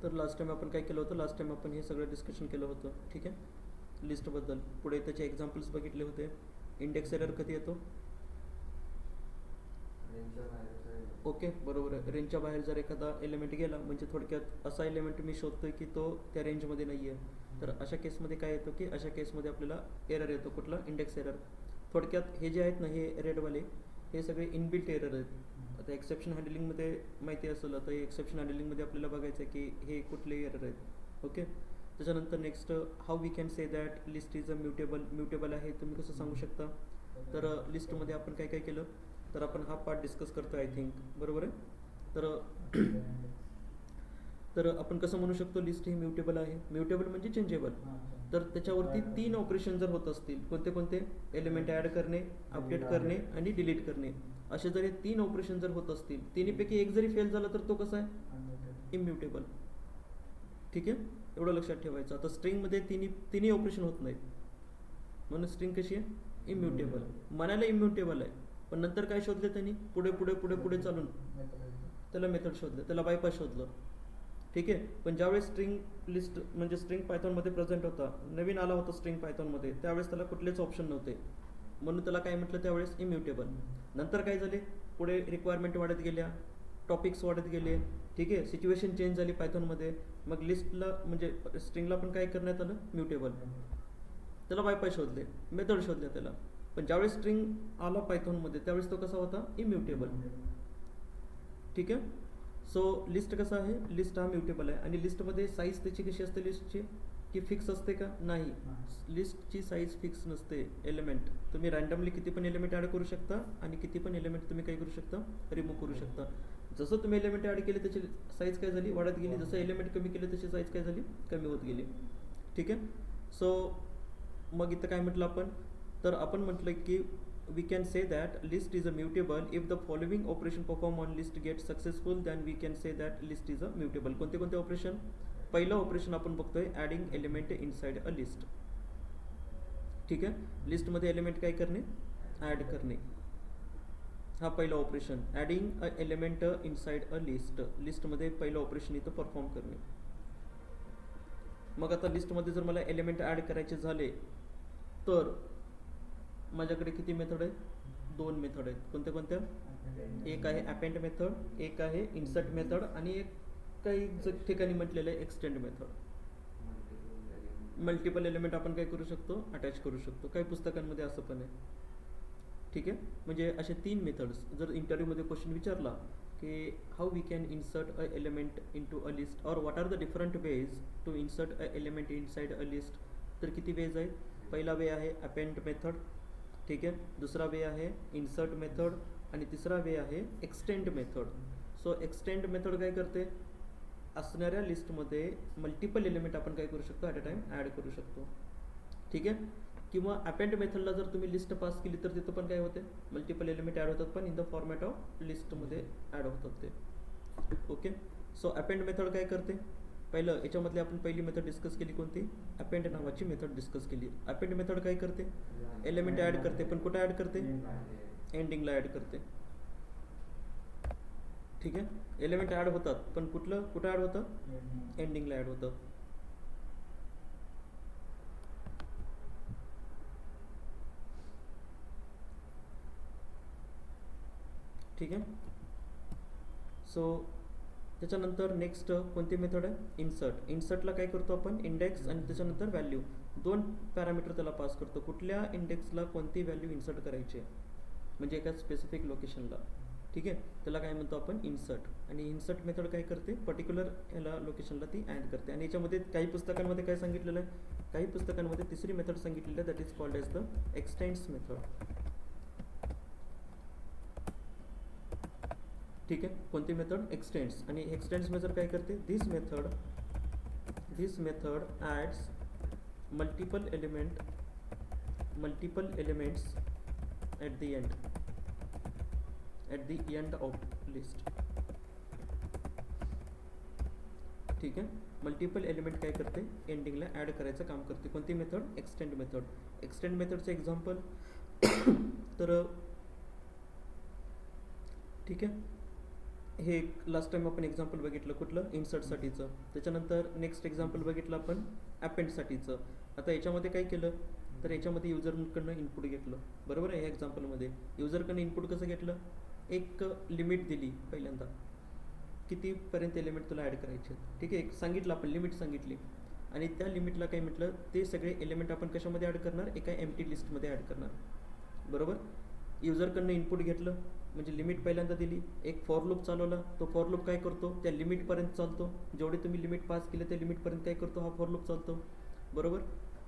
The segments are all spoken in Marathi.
तर लास्ट टाइम आपण काय केलं होतं, लास्ट टाइम आपण हे सगळं डिस्कशन केलं होतं. ठीक आहे, लिस्टबद्दल. पुढे त्याचे एक्झाम्पल्स बघितले होते. इंडेक्स एरर कधी येतो? ओके, बरोबर आहे. रेंजच्या बाहेर जर एखादा एलिमेंट गेला, म्हणजे थोडक्यात असा एलिमेंट मी शोधतोय की तो त्या रेंजमध्ये नाही आहे, तर अशा केसमध्ये काय येतं की अशा केसमध्ये आपल्याला एरर येतो. कुठला? Index error. थोडक्यात हे जे आहेत ना, हे रेडवाले, हे सगळे इनबिल्ट एरर आहेत. आता एक्सेप्शन हँडलिंगमध्ये माहिती असेल, आता हे एक्सेप्शन हँडलिंगमध्ये आपल्याला बघायचं आहे की हे कुठले एरर आहेत. ओके, त्याच्यानंतर next, how we can say that list is a mutable. Mutable आहे तुम्ही कसं सांगू शकता? तर लिस्टमध्ये आपण काय काय केलं, तर आपण हा पार्ट डिस्कस करतो आय थिंक, बरोबर आहे. तर आपण कसं म्हणू शकतो लिस्ट ही म्युटेबल आहे? म्युटेबल म्हणजे चेंजेबल. तर त्याच्यावरती 3 ऑपरेशन जर होत असतील, कोणते कोणते? एलिमेंट ॲड करणे, अपडेट करणे आणि डिलीट करणे. असे जर हे 3 ऑपरेशन जर होत असतील, तिन्हीपैकी एक जरी फेल झाला तर तो कसा आहे? इम्म्युटेबल. ठीक आहे, एवढं लक्षात ठेवायचं. आता स्ट्रिंगमध्ये तिन्ही ऑपरेशन होत नाहीत, म्हणून स्ट्रिंग कशी आहे? इम्म्युटेबल. म्हणायला इम्म्युटेबल आहे, पण नंतर काय शोधले त्यांनी? पुढे पुढे पुढे पुढे चालून त्याला मेथड शोधलं, त्याला बायपास शोधलं. ठीक आहे, पण ज्यावेळेस स्ट्रिंग लिस्ट म्हणजे स्ट्रिंग पायथॉनमध्ये प्रेझेंट होता, नवीन आला होता स्ट्रिंग पायथॉनमध्ये, त्यावेळेस त्याला कुठलेच ऑप्शन नव्हते, म्हणून त्याला काय म्हटलं त्यावेळेस? इम्म्युटेबल. नंतर काय झाले? पुढे रिक्वायरमेंट वाढत गेल्या, टॉपिक्स वाढत गेले. ठीक आहे, सिच्युएशन चेंज झाली पायथॉनमध्ये, मग लिस्टला म्हणजे स्ट्रिंगला पण काय करण्यात आलं? म्युटेबल. त्याला बायपास शोधले, मेथड शोधल्या त्याला. पण ज्यावेळेस स्ट्रिंग आला पायथॉनमध्ये त्यावेळेस तो कसा होता? इम्म्युटेबल. ठीक आहे, सो लिस्ट कसा आहे? लिस्ट हा म्युटेबल आहे. आणि लिस्टमध्ये साईज त्याची कशी असते लिस्टची? की फिक्स असते का? नाही, लिस्टची साईज फिक्स नसते. एलिमेंट तुम्ही रँडमली किती पण एलिमेंट ॲड करू शकता आणि किती पण एलिमेंट तुम्ही काय करू शकता? रिमूव्ह करू शकता. जसं तुम्ही एलिमेंट ॲड केले त्याची साईज काय झाली? वाढत गेली. जसं एलिमेंट कमी केले त्याची साईज काय झाली? कमी होत गेली. ठीक आहे, सो मग इथं काय म्हटलं आपण? तर आपण म्हटलं की we can say that list is a mutable if the following operation perform on list get successful, then we can say that list is a mutable. कोणते कोणते ऑपरेशन? पहिलं ऑपरेशन आपण बघतोय, adding element inside a list. ठीक आहे, लिस्टमध्ये एलिमेंट काय करणे? ॲड करणे. हा पहिलं operation, adding a element inside a list. लिस्टमध्ये पहिलं ऑपरेशन इथं परफॉर्म करणे. मग आता लिस्टमध्ये जर मला एलिमेंट ॲड करायचे झाले तर माझ्याकडे किती मेथड आहेत? 2 मेथड आहेत. कोणत्या कोणत्या? एक आहे अपेंड मेथड, एक आहे इन्सर्ट मेथड, आणि एक काही ठिकाणी म्हटलेलं आहे एक्सटेंड मेथड. मल्टिपल एलिमेंट आपण काय करू शकतो? अटॅच करू शकतो. काही पुस्तकांमध्ये असं पण आहे. ठीक आहे, म्हणजे असे 3 मेथड्स. जर इंटरव्ह्यूमध्ये क्वेश्चन विचारला की how we can insert a element in to a list, और what are the different ways to insert a element inside a list, तर किती वेज आहेत? पहिला वे आहे अपेंड मेथड. ठीक आहे, दुसरा वे आहे इन्सर्ट मेथड, आणि तिसरा वे आहे extend method. So extend method काय करते? असणाऱ्या लिस्टमध्ये मल्टिपल एलिमेंट आपण काय करू शकतो? ॲट अ टाइम ॲड करू शकतो. ठीक आहे, किंवा अपेंड मेथडला जर तुम्ही लिस्ट पास केली तर तिथं पण काय होते? मल्टिपल एलिमेंट ॲड होतात, पण इन द फॉर्मॅट ऑफ लिस्टमध्ये ॲड होतात ते. ओके, सो अपेंड मेथड काय करते? पहिलं याच्यामधली आपण पहिली मेथड डिस्कस केली, कोणती? अपेंड नावाची मेथड डिस्कस केली. अपेंड मेथड काय करते? एलिमेंट ॲड करते, पण कुठं ॲड करते? एंडिंगला ॲड करते. ठीक आहे, एलिमेंट ॲड होतात, पण कुठं ॲड होतं? एंडिंगला ॲड होतं. ठीक आहे, सो त्याच्यानंतर नेक्स्ट कोणती मेथड आहे? इन्सर्ट. इन्सर्टला काय करतो आपण? इंडेक्स आणि त्याच्यानंतर व्हॅल्यू, 2 पॅरामीटर त्याला पास करतो. कुठल्या इंडेक्सला कोणती व्हॅल्यू इन्सर्ट करायची आहे, म्हणजे एका स्पेसिफिक लोकेशनला. ठीक आहे, त्याला काय म्हणतो आपण? इन्सर्ट. आणि इन्सर्ट मेथड काय करते? पर्टिक्युलर ह्याला लोकेशनला ती ॲड करते. आणि याच्यामध्ये काही पुस्तकांमध्ये काय सांगितलेलं आहे? काही पुस्तकांमध्ये तिसरी मेथड सांगितलेली आहे, that is called as the extends method. ठीक आहे, कोणती मेथड? एक्सटेंड्स. आणि एक्सटेंड्स मेथड काय करते? This method adds multiple elements at the end of list. ठीक आहे, मल्टिपल एलिमेंट काय करते? एंडिंगला ॲड करायचं काम करते. कोणती मेथड? Extend method. एक्सटेंड मेथडचं एक्झाम्पल तर ठीक आहे, हे लास्ट टाइम आपण एक्झाम्पल बघितलं कुठलं, इन्सर्टसाठीचं. त्याच्यानंतर नेक्स्ट एक्झाम्पल बघितलं आपण ॲपेंडसाठीचं. आता याच्यामध्ये काय केलं, तर याच्यामध्ये युजरकडनं इनपुट घेतलं, बरोबर आहे. या एक्झाम्पलमध्ये युजरकडनं इनपुट कसं घेतलं, एक लिमिट दिली पहिल्यांदा, कितीपर्यंत एलिमेंट तुला ॲड करायचे, ठीक आहे. एक सांगितलं आपण, लिमिट सांगितली, आणि त्या लिमिटला काय म्हटलं, ते सगळे एलिमेंट आपण कशामध्ये ॲड करणार, एका एम्प्टी लिस्टमध्ये ॲड करणार, बरोबर. युजरकडनं इनपुट घेतलं म्हणजे लिमिट पहिल्यांदा दिली, एक फॉर लूप चालवला. तो फॉर लूप काय करतो, त्या लिमिटपर्यंत चालतो, जेवढे तुम्ही लिमिट पास केले त्या लिमिटपर्यंत काय करतो, हा फॉर लूप चालतो, बरोबर.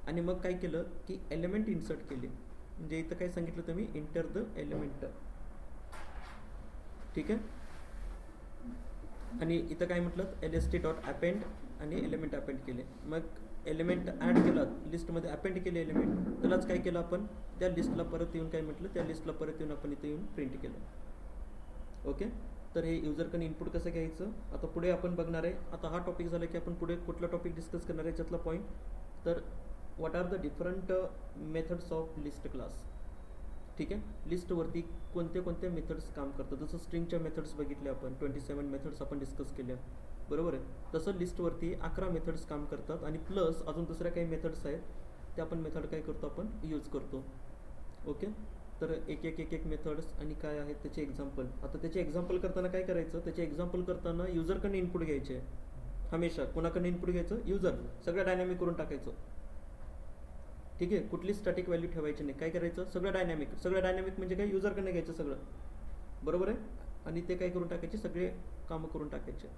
आणि मग काय केलं की एलिमेंट इन्सर्ट केले, म्हणजे इथं काय सांगितलं तुम्ही, इंटर द एलिमेंट, ठीक आहे. आणि इथं काय म्हटलं, lst.append आणि एलिमेंट अपेंड केले. मग एलिमेंट ॲड केला लिस्टमध्ये, अपेंड केले एलिमेंट, त्यालाच काय केलं आपण, त्या लिस्टला परत येऊन काय म्हटलं, त्या लिस्टला परत येऊन आपण इथे येऊन प्रिंट केलं. ओके, तर हे युजरकडे इनपुट कसं घ्यायचं आता पुढे आपण बघणार आहे. आता हा टॉपिक झाला की आपण पुढे कुठला टॉपिक डिस्कस करणार आहे याच्यातला पॉईंट, तर what are the different methods of list class, ठीक आहे. लिस्टवरती कोणते कोणते मेथड्स काम करतात, जसं स्ट्रिंगच्या मेथड्स बघितले आपण, 27 मेथड्स आपण डिस्कस केल्या, बरोबर आहे. तसं लिस्टवरती 11 मेथड्स काम करतात, आणि प्लस अजून दुसऱ्या काही मेथड्स आहेत, त्या आपण मेथड काय करतो, आपण यूज करतो. ओके, तर एक एक एक एक मेथड्स आणि काय आहेत त्याचे एक्झाम्पल. आता त्याचे एक्झाम्पल करताना काय करायचं, त्याचे एक्झाम्पल करताना युजरकडे इनपुट घ्यायचे हमेशा. कोणाकडे इनपुट घ्यायचं, युजर, सगळं डायनॅमिक करून टाकायचं, ठीक आहे. कुठली स्टॅटिक व्हॅल्यू ठेवायची नाही, काय करायचं, सगळं डायनॅमिक. सगळं डायनॅमिक म्हणजे काय, युजरकडनं घ्यायचं सगळं, बरोबर आहे. आणि ते काय करून टाकायचे, सगळे कामं करून टाकायचे.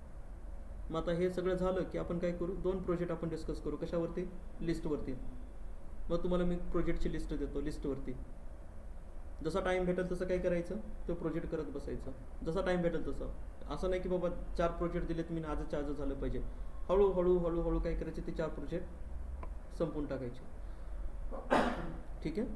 मग आता हे सगळं झालं की आपण काय करू, 2 प्रोजेक्ट आपण डिस्कस करू, कशावरती, लिस्टवरती. मग तुम्हाला मी प्रोजेक्टची लिस्ट देतो, लिस्टवरती जसा टाईम भेटेल तसं काय करायचं, तो प्रोजेक्ट करत बसायचं, जसा टाईम भेटेल तसं. असं नाही की बाबा 4 प्रोजेक्ट दिलेत मी आजच्या आज झालं पाहिजे, हळूहळू हळूहळू काय करायचे, ते 4 प्रोजेक्ट संपवून टाकायचे, ठीक आहे.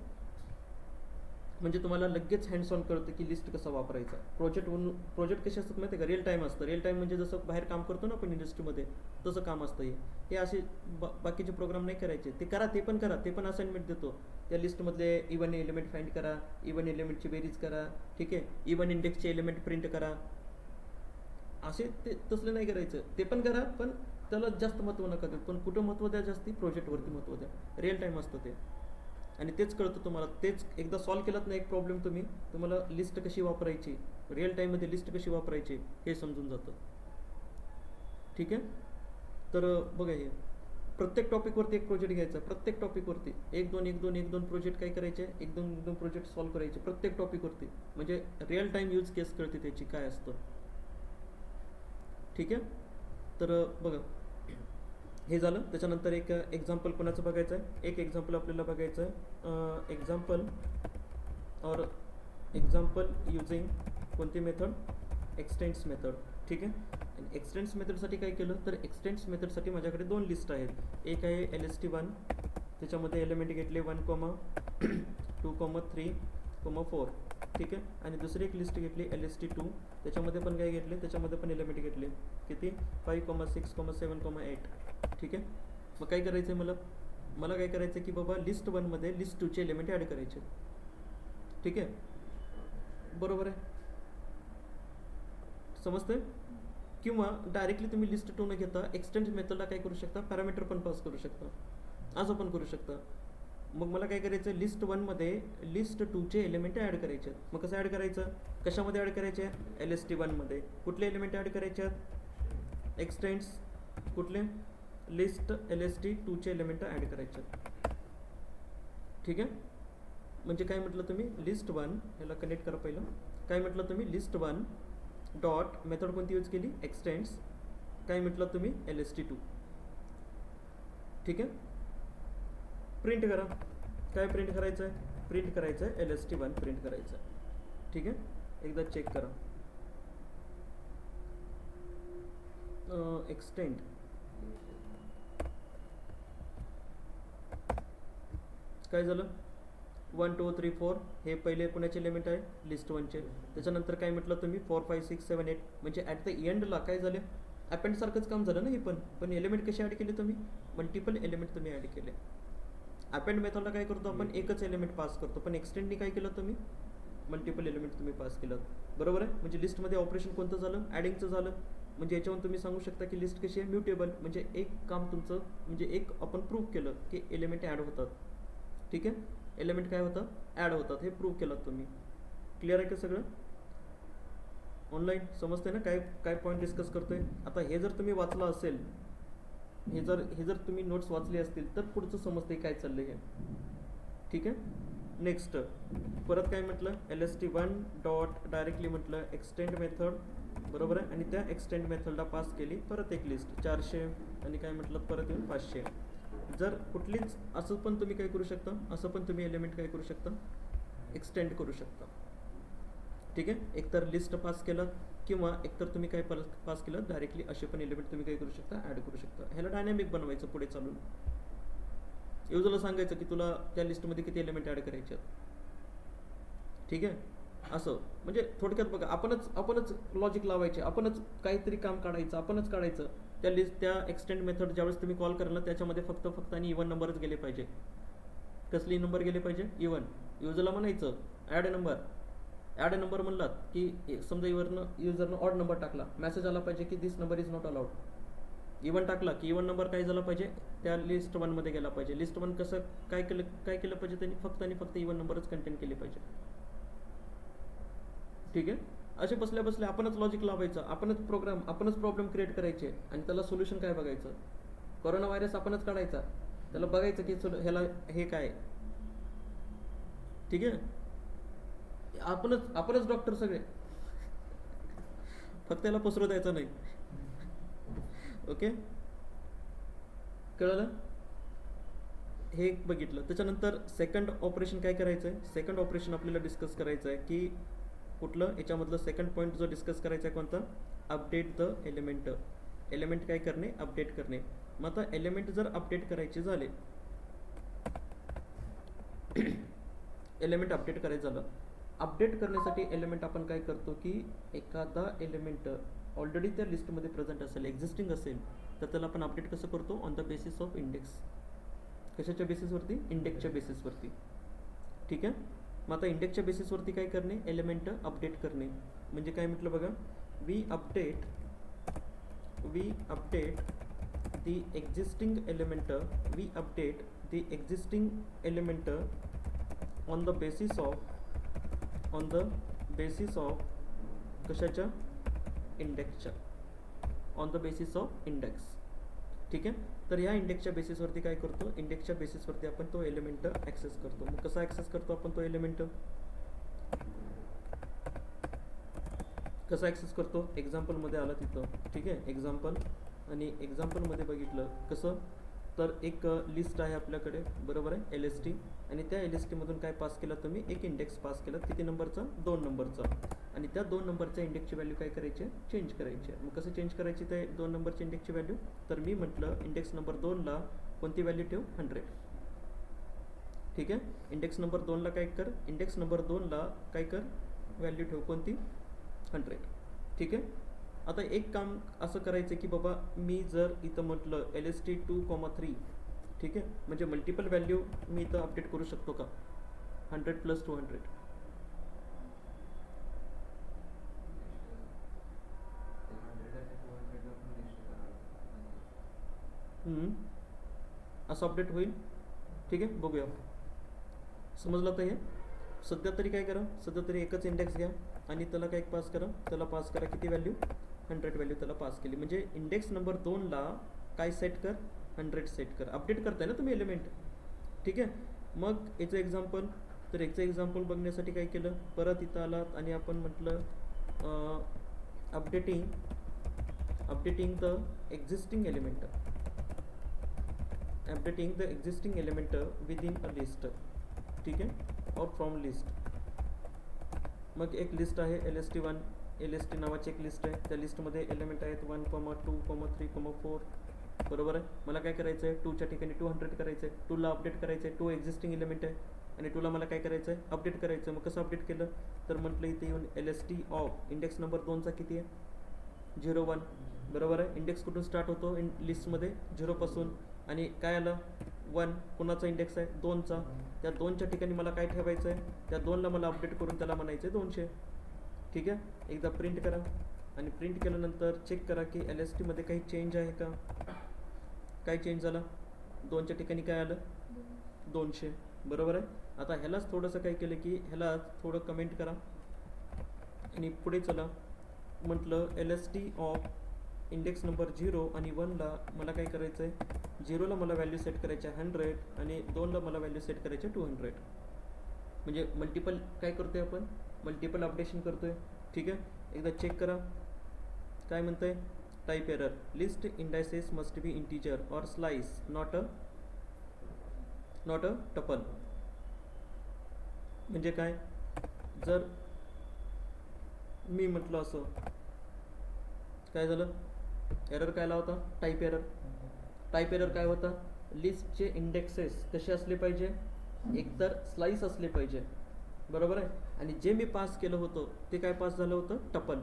म्हणजे तुम्हाला लगेच हँड्स ऑन कळतं की लिस्ट कसा वापरायचा. प्रोजेक्ट कसे असतात माहिती आहे का, रिअल टाईम असतं. रिअल टाईम म्हणजे जसं बाहेर काम करतो ना आपण इंडस्ट्रीमध्ये, तसं काम असतं हे असे बाकीचे प्रोग्राम नाही करायचे. ते करा, ते पण करा, ते पण असाइनमेंट देतो. त्या लिस्टमधले इवन एलिमेंट फाइंड करा, इवन एलिमेंटची बेरीज करा, ठीक आहे, इवन इंडेक्सचे एलिमेंट प्रिंट करा, असे ते तसलं नाही करायचं. ते पण करा, पण त्याला जास्त महत्त्व नका देऊ. पण कुठं महत्त्व द्या, जास्ती प्रोजेक्टवरती महत्त्व द्या. रिअल टाईम असतं ते, आणि तेच कळतं तुम्हाला. तेच एकदा सॉल्व केलात ना एक प्रॉब्लेम तुम्ही, तुम्हाला लिस्ट कशी वापरायची, रिअल टाईममध्ये लिस्ट कशी वापरायची हे समजून जातं, ठीक आहे. तर बघा, हे प्रत्येक टॉपिकवरती एक प्रोजेक्ट घ्यायचा, प्रत्येक टॉपिकवरती 1-2 प्रोजेक्ट काय करायचे, 1-2 प्रोजेक्ट सॉल्व करायचे प्रत्येक टॉपिकवरती, म्हणजे रिअल टाईम यूज केस कळते त्याची काय असतं, ठीक आहे. तर बघा, हे झालं. त्याच्यानंतर एक एक्झाम्पल कोणाचं बघायचं आहे, एक एक्झाम्पल आपल्याला बघायचं आहे. एक्झाम्पल युजिंग कोणती मेथड, एक्सटेंड्स मेथड, ठीक आहे. आणि एक्सटेंड्स मेथडसाठी काय केलं, तर एक्सटेंड्स मेथडसाठी माझ्याकडे 2 लिस्ट आहेत. एक आहे LST1, त्याच्यामध्ये एलिमेंट घेतले 1, 2, 3, 4, ठीक आहे. आणि दुसरी एक लिस्ट घेतली LST2, त्याच्यामध्ये पण काय घेतले, त्याच्यामध्ये पण एलिमेंट घेतले किती, 5, 6, 7, 8, ठीक आहे. मग काय करायचं आहे, मला काय करायचं की बाबा लिस्ट 1 मध्ये लिस्ट 2चे एलिमेंट ॲड करायचे, ठीक आहे, बरोबर आहे, समजतंय. किंवा डायरेक्टली तुम्ही लिस्ट 2 न घेता एक्सटेंड मेथडला काय करू शकता, पॅरामीटर पण पास करू शकता, असं पण करू शकता. मग मला काय करायचं, लिस्ट 1 मध्ये लिस्ट 2चे एलिमेंट ॲड करायचे. मग कसं ॲड करायचं, कशामध्ये ॲड करायचे, LST1 मध्ये. कुठले एलिमेंट ॲड करायचे, एक्सटेंड्स कुठले, लिस्ट LST2चे एलिमेंट ॲड करायचे, ठीक आहे. म्हणजे काय म्हटलं तुम्ही, लिस्ट 1, ह्याला कनेक्ट करा पहिलं. काय म्हटलं तुम्ही, लिस्ट 1 डॉट मेथड कोणती यूज केली, एक्सटेंड्स, काय म्हटलं तुम्ही, LST2, ठीक आहे. प्रिंट करा, काय प्रिंट करायचं आहे, प्रिंट करायचं आहे LST1 प्रिंट करायचं आहे, ठीक आहे. एकदा चेक करा, एक्सटेंड, काय झालं, 1, 2, 3, 4 हे पहिले कोणाचे एलिमेंट आहे, लिस्ट 1चे. त्याच्यानंतर काय म्हटलं तुम्ही, 4, 5, 6, 7, 8, म्हणजे ॲट द एंडला काय झाले, अपेंड सारखंच काम झालं ना हे पण एलिमेंट कसे ॲड केले तुम्ही, मल्टिपल एलिमेंट तुम्ही ॲड केले. अपेंड मेथडला काय करतो आपण, एकच एलिमेंट पास करतो, पण एक्सटेंडनी काय केलं तुम्ही, मल्टिपल एलिमेंट तुम्ही पास केलं, बरोबर आहे. म्हणजे लिस्टमध्ये ऑपरेशन कोणतं झालं, ॲडिंगचं झालं. म्हणजे याच्यावरून तुम्ही सांगू शकता की लिस्ट कशी आहे, म्युटेबल. म्हणजे एक काम तुमचं, म्हणजे एक आपण प्रूव्ह केलं की एलिमेंट ॲड होतात. ठीक आहे, एलिमेंट काय होतं, ॲड होतात, हे प्रूव्ह केलं तुम्ही. क्लिअर आहे का सगळं, ऑनलाईन समजते ना काय काय पॉईंट डिस्कस करतोय. आता हे जर तुम्ही वाचलं असेल, हे जर तुम्ही नोट्स वाचली असतील तर पुढचं समजते काय चाललंय हे. ठीक आहे, नेक्स्ट परत काय म्हटलं, LST1 डॉट डायरेक्टली म्हटलं एक्सटेंड मेथड, बरोबर आहे. आणि त्या एक्सटेंड मेथडला पास केली परत एक लिस्ट 400 आणि काय म्हटलं परत येऊन 500. जर कुठलीच असं पण तुम्ही काय करू शकता, असं पण तुम्ही एलिमेंट काय करू शकता, एक्सटेंड करू शकता. ठीक आहे, एकतर लिस्ट पास केलं किंवा एकतर तुम्ही काय पास केलं डायरेक्टली, असे पण एलिमेंट तुम्ही काय करू शकता, ॲड करू शकता. ह्याला डायनॅमिक बनवायचं पुढे चालून. युजरला सांगायचं की तुला त्या लिस्टमध्ये किती एलिमेंट ॲड करायचे आहेत. ठीक आहे, असं म्हणजे थोडक्यात बघा, आपणच लॉजिक लावायचे, आपणच काहीतरी काम काढायचं, आपणच काढायचं. त्या एक्सटेंड मेथड ज्यावेळेस तुम्ही कॉल कराल ना, त्याच्यामध्ये फक्त आणि इव्हन नंबरच गेले पाहिजे. कसली नंबर गेले पाहिजे, इव्हन. युजरला म्हणायचं ॲड नंबर म्हणलात की समजा युजरनं ऑड नंबर टाकला, मेसेज आला पाहिजे की this number is not allowed. Even टाकला की इव्हन नंबर काय झाला पाहिजे, त्या लिस्ट 1 मध्ये गेला पाहिजे. लिस्ट 1 कसं काय केलं पाहिजे त्यांनी, फक्त आणि फक्त इव्हन नंबरच कंटेन केले पाहिजे. ठीक आहे, असे बसल्या आपणच लॉजिक लावायचं, आपणच प्रॉब्लेम क्रिएट करायचे आणि त्याला सोल्युशन काय बघायचं. कोरोना व्हायरस आपणच काढायचा, त्याला बघायचं की ह्याला हे काय. ठीक आहे, आपणच डॉक्टर सगळे, फक्त त्याला पसरू द्यायचं नाही. ओके, कळलं, हे एक बघितलं. त्याच्यानंतर सेकंड ऑपरेशन काय करायचं आहे, सेकंड ऑपरेशन आपल्याला डिस्कस करायचं आहे की कुठलं, याच्यामधलं सेकंड पॉईंट जो डिस्कस करायचा आहे कोणता, अपडेट द एलिमेंट. एलिमेंट काय करणे, अपडेट करणे. मग आता एलिमेंट जर अपडेट करायचे झाले, एलिमेंट अपडेट करायचं झालं, अपडेट करण्यासाठी एलिमेंट आपण काय करतो की एखादा एलिमेंट ऑलरेडी त्या लिस्टमध्ये प्रेझेंट असेल, एक्झिस्टिंग असेल, तर त्याला आपण अपडेट कसं करतो, on the basis of index. कशाच्या बेसिसवरती, इंडेक्सच्या बेसिसवरती. ठीक आहे, मग आता इंडेक्सच्या बेसिसवरती काय करणे, एलिमेंट अपडेट करणे. म्हणजे काय म्हटलं बघा, we update the existing element on the basis of कशाच्या, इंडेक्सच्या, on the basis of index. ठीक आहे, तर ह्या इंडेक्सच्या बेसिसवरती काय करतो, इंडेक्सच्या बेसिसवरती आपण तो एलिमेंट ॲक्सेस करतो. मग कसा ॲक्सेस करतो आपण तो एलिमेंट, कसा ॲक्सेस करतो, एक्झाम्पलमध्ये आला तिथं. ठीक आहे, एक्झाम्पल, आणि एक्झाम्पलमध्ये बघितलं कसं, तर एक लिस्ट आहे आपल्याकडे, बरोबर आहे, LST. आणि त्या LSTमधून काय पास केलं तुम्ही, एक इंडेक्स पास केला. किती नंबरचा, 2 नंबरचा. आणि त्या 2 नंबरच्या इंडेक्सची व्हॅल्यू काय करायची, चेंज करायची. मग कसं चेंज करायची ते 2 नंबरच्या इंडेक्सची व्हॅल्यू, तर मी म्हटलं इंडेक्स नंबर 2ला कोणती व्हॅल्यू ठेव, 100. ठीक आहे, इंडेक्स नंबर 2ला काय कर, इंडेक्स नंबर 2ला काय कर, व्हॅल्यू ठेव कोणती, 100. ठीक आहे, आता एक काम असं करायचं की बाबा, मी जर इथं म्हटलं LST2,3, ठीक आहे, म्हणजे मल्टिपल व्हॅल्यू मी इथं अपडेट करू शकतो का, 100 + 200. असं अपडेट होईल. ठीक आहे, बघूया, समजलं. तर हे सध्या तरी काय करा, सध्या तरी एकच इंडेक्स घ्या आणि त्याला काय पास करा, त्याला पास करा किती व्हॅल्यू, 100 व्हॅल्यू त्याला पास केली. म्हणजे इंडेक्स नंबर 2ला काय सेट कर, 100 सेट कर. अपडेट करताय ना तुम्ही एलिमेंट. ठीक आहे, मग याचं एक्झाम्पल, तर याचं एक्झाम्पल बघण्यासाठी काय केलं, परत इथं आलात आणि आपण म्हटलं updating the existing element within a list. ठीक आहे, और फ्रॉम लिस्ट. मग एक लिस्ट आहे LST नावाची एक लिस्ट आहे. त्या लिस्टमध्ये एलिमेंट आहेत 1, 2, 3, 4. बरोबर आहे, मला काय करायचं आहे, 2च्या ठिकाणी 200 करायचं आहे. 2ला अपडेट करायचं आहे, 2 एक्झिस्टिंग एलिमेंट आहे आणि 2ला मला काय करायचं आहे, अपडेट करायचं. मग कसं अपडेट केलं, तर म्हटलं इथे येऊन LST ऑफ इंडेक्स नंबर 2चा किती आहे, 0, 1. बरोबर आहे, इंडेक्स कुठून स्टार्ट होतो लिस्टमध्ये, 0 पासून. आणि काय आलं, 1 कुणाचा इंडेक्स आहे 2चा, त्या 2च्या ठिकाणी मला काय ठेवायचं आहे, त्या 2ला मला अपडेट करून त्याला म्हणायचं आहे 200. ठीक आहे, एकदा प्रिंट करा आणि प्रिंट केल्यानंतर चेक करा की LST मध्ये काही चेंज आहे का. काय चेंज झाला, 2च्या ठिकाणी काय आलं 200, बरोबर आहे. आता ह्यालाच थोडंसं काय केलं की ह्याला थोडं कमेंट करा आणि पुढे चला. म्हटलं LST ऑफ इंडेक्स नंबर 0 आणि 1ला मला काय करायचं आहे, 0ला मला व्हॅल्यू सेट करायची आहे 100 आणि 2ला मला व्हॅल्यू सेट करायची आहे 200. म्हणजे मल्टिपल काय करतोय आपण, मल्टिपल अपडेशन करतोय. ठीक आहे, एकदा चेक करा काय म्हणतंय. Type error, list indices must be integer or slice not a tuple. म्हणजे काय, जर मी म्हटलं असं, काय झालं, एरर काय होता, टाईप एरर. टाईप एरर काय होता, लिस्टचे इंडेक्सेस कसे असले पाहिजे, एकतर स्लाइस असले पाहिजे, बरोबर आहे. आणि जे मी पास केलं होतं ते काय पास झालं होतं, टपल.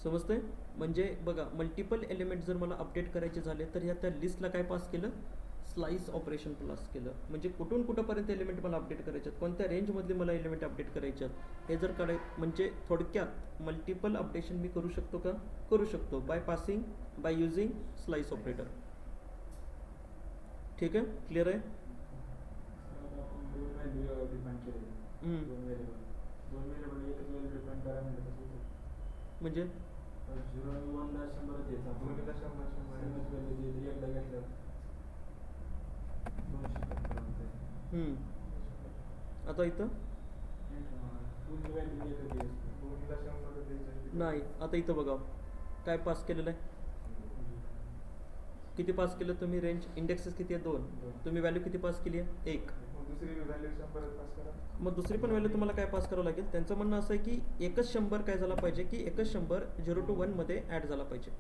समजतंय. म्हणजे बघा, मल्टिपल एलिमेंट जर मला अपडेट करायचे झाले तर ह्या त्या लिस्टला काय पास केलं, स्लाइस ऑपरेशन पास केलं. म्हणजे कुठून कुठंपर्यंत एलिमेंट मला अपडेट करायच्यात, कोणत्या रेंजमधले मला एलिमेंट अपडेट करायच्यात, हे जर म्हणजे थोडक्यात मल्टिपल अपडेशन मी करू शकतो का, करू शकतो, बाय युझिंग स्लाइस ऑपरेटर. ठीक आहे, क्लिअर आहे. म्हणजे आता इथं नाही, आता इथं बघा काय पास केलेलं आहे, किती पास केलं तुम्ही, रेंज इंडेक्सेस किती आहे 2, तुम्ही व्हॅल्यू किती पास केली आहे 1. मग दुसरी पण व्हॅल्यू तुम्हाला काय पास करावं लागेल. त्यांचं म्हणणं असं आहे की एकच 100 काय झाला पाहिजे, की एकच 100 0 to 1 मध्ये ॲड झाला पाहिजे.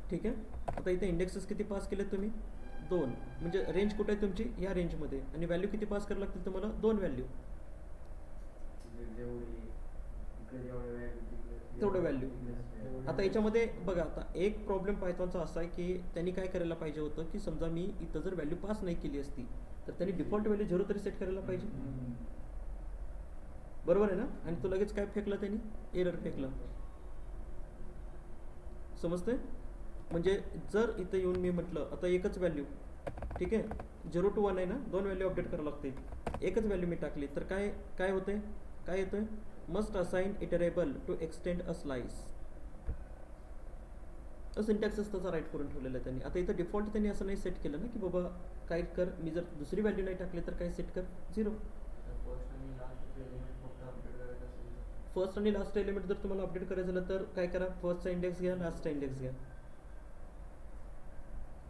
ठीक आहे, आता इथे इंडेक्सेस किती पास केले तुम्ही 2, म्हणजे रेंज कुठे आहे तुमची, या रेंजमध्ये. आणि व्हॅल्यू किती पास करावं लागतील तुम्हाला, 2 व्हॅल्यू, तेवढं व्हॅल्यू. आता याच्यामध्ये बघा, आता एक प्रॉब्लेम पायथॉनचा असा आहे की त्यांनी काय करायला पाहिजे होतं, की समजा मी इथं जर व्हॅल्यू पास नाही केली असती तर त्यांनी डिफॉल्ट व्हॅल्यू 0 तरी सेट करायला पाहिजे, बरोबर आहे ना. आणि तो लगेच काय फेकला त्यांनी, एरर फेकला. समजतंय. म्हणजे जर इथं येऊन मी म्हटलं आता एकच व्हॅल्यू, ठीक आहे, 0 to 1 आहे ना, 2 व्हॅल्यू अपडेट करावं लागतील, एकच व्हॅल्यू मी टाकली तर काय होतंय, काय येतोय, must assign iterable to extend a slice. सिंटॅक्सच तसा राईट करून ठेवलेला आहे त्यांनी. आता इथं डिफॉल्ट त्यांनी असं नाही सेट केलं ना की बाबा काय कर, मी जर दुसरी व्हॅल्यू नाही टाकली तर काय सेट कर 0. फर्स्ट आणि लास्ट एलिमेंट जर तुम्हाला अपडेट करायचं झालं तर काय करा, फर्स्टचा इंडेक्स घ्या, लास्टचा इंडेक्स घ्या.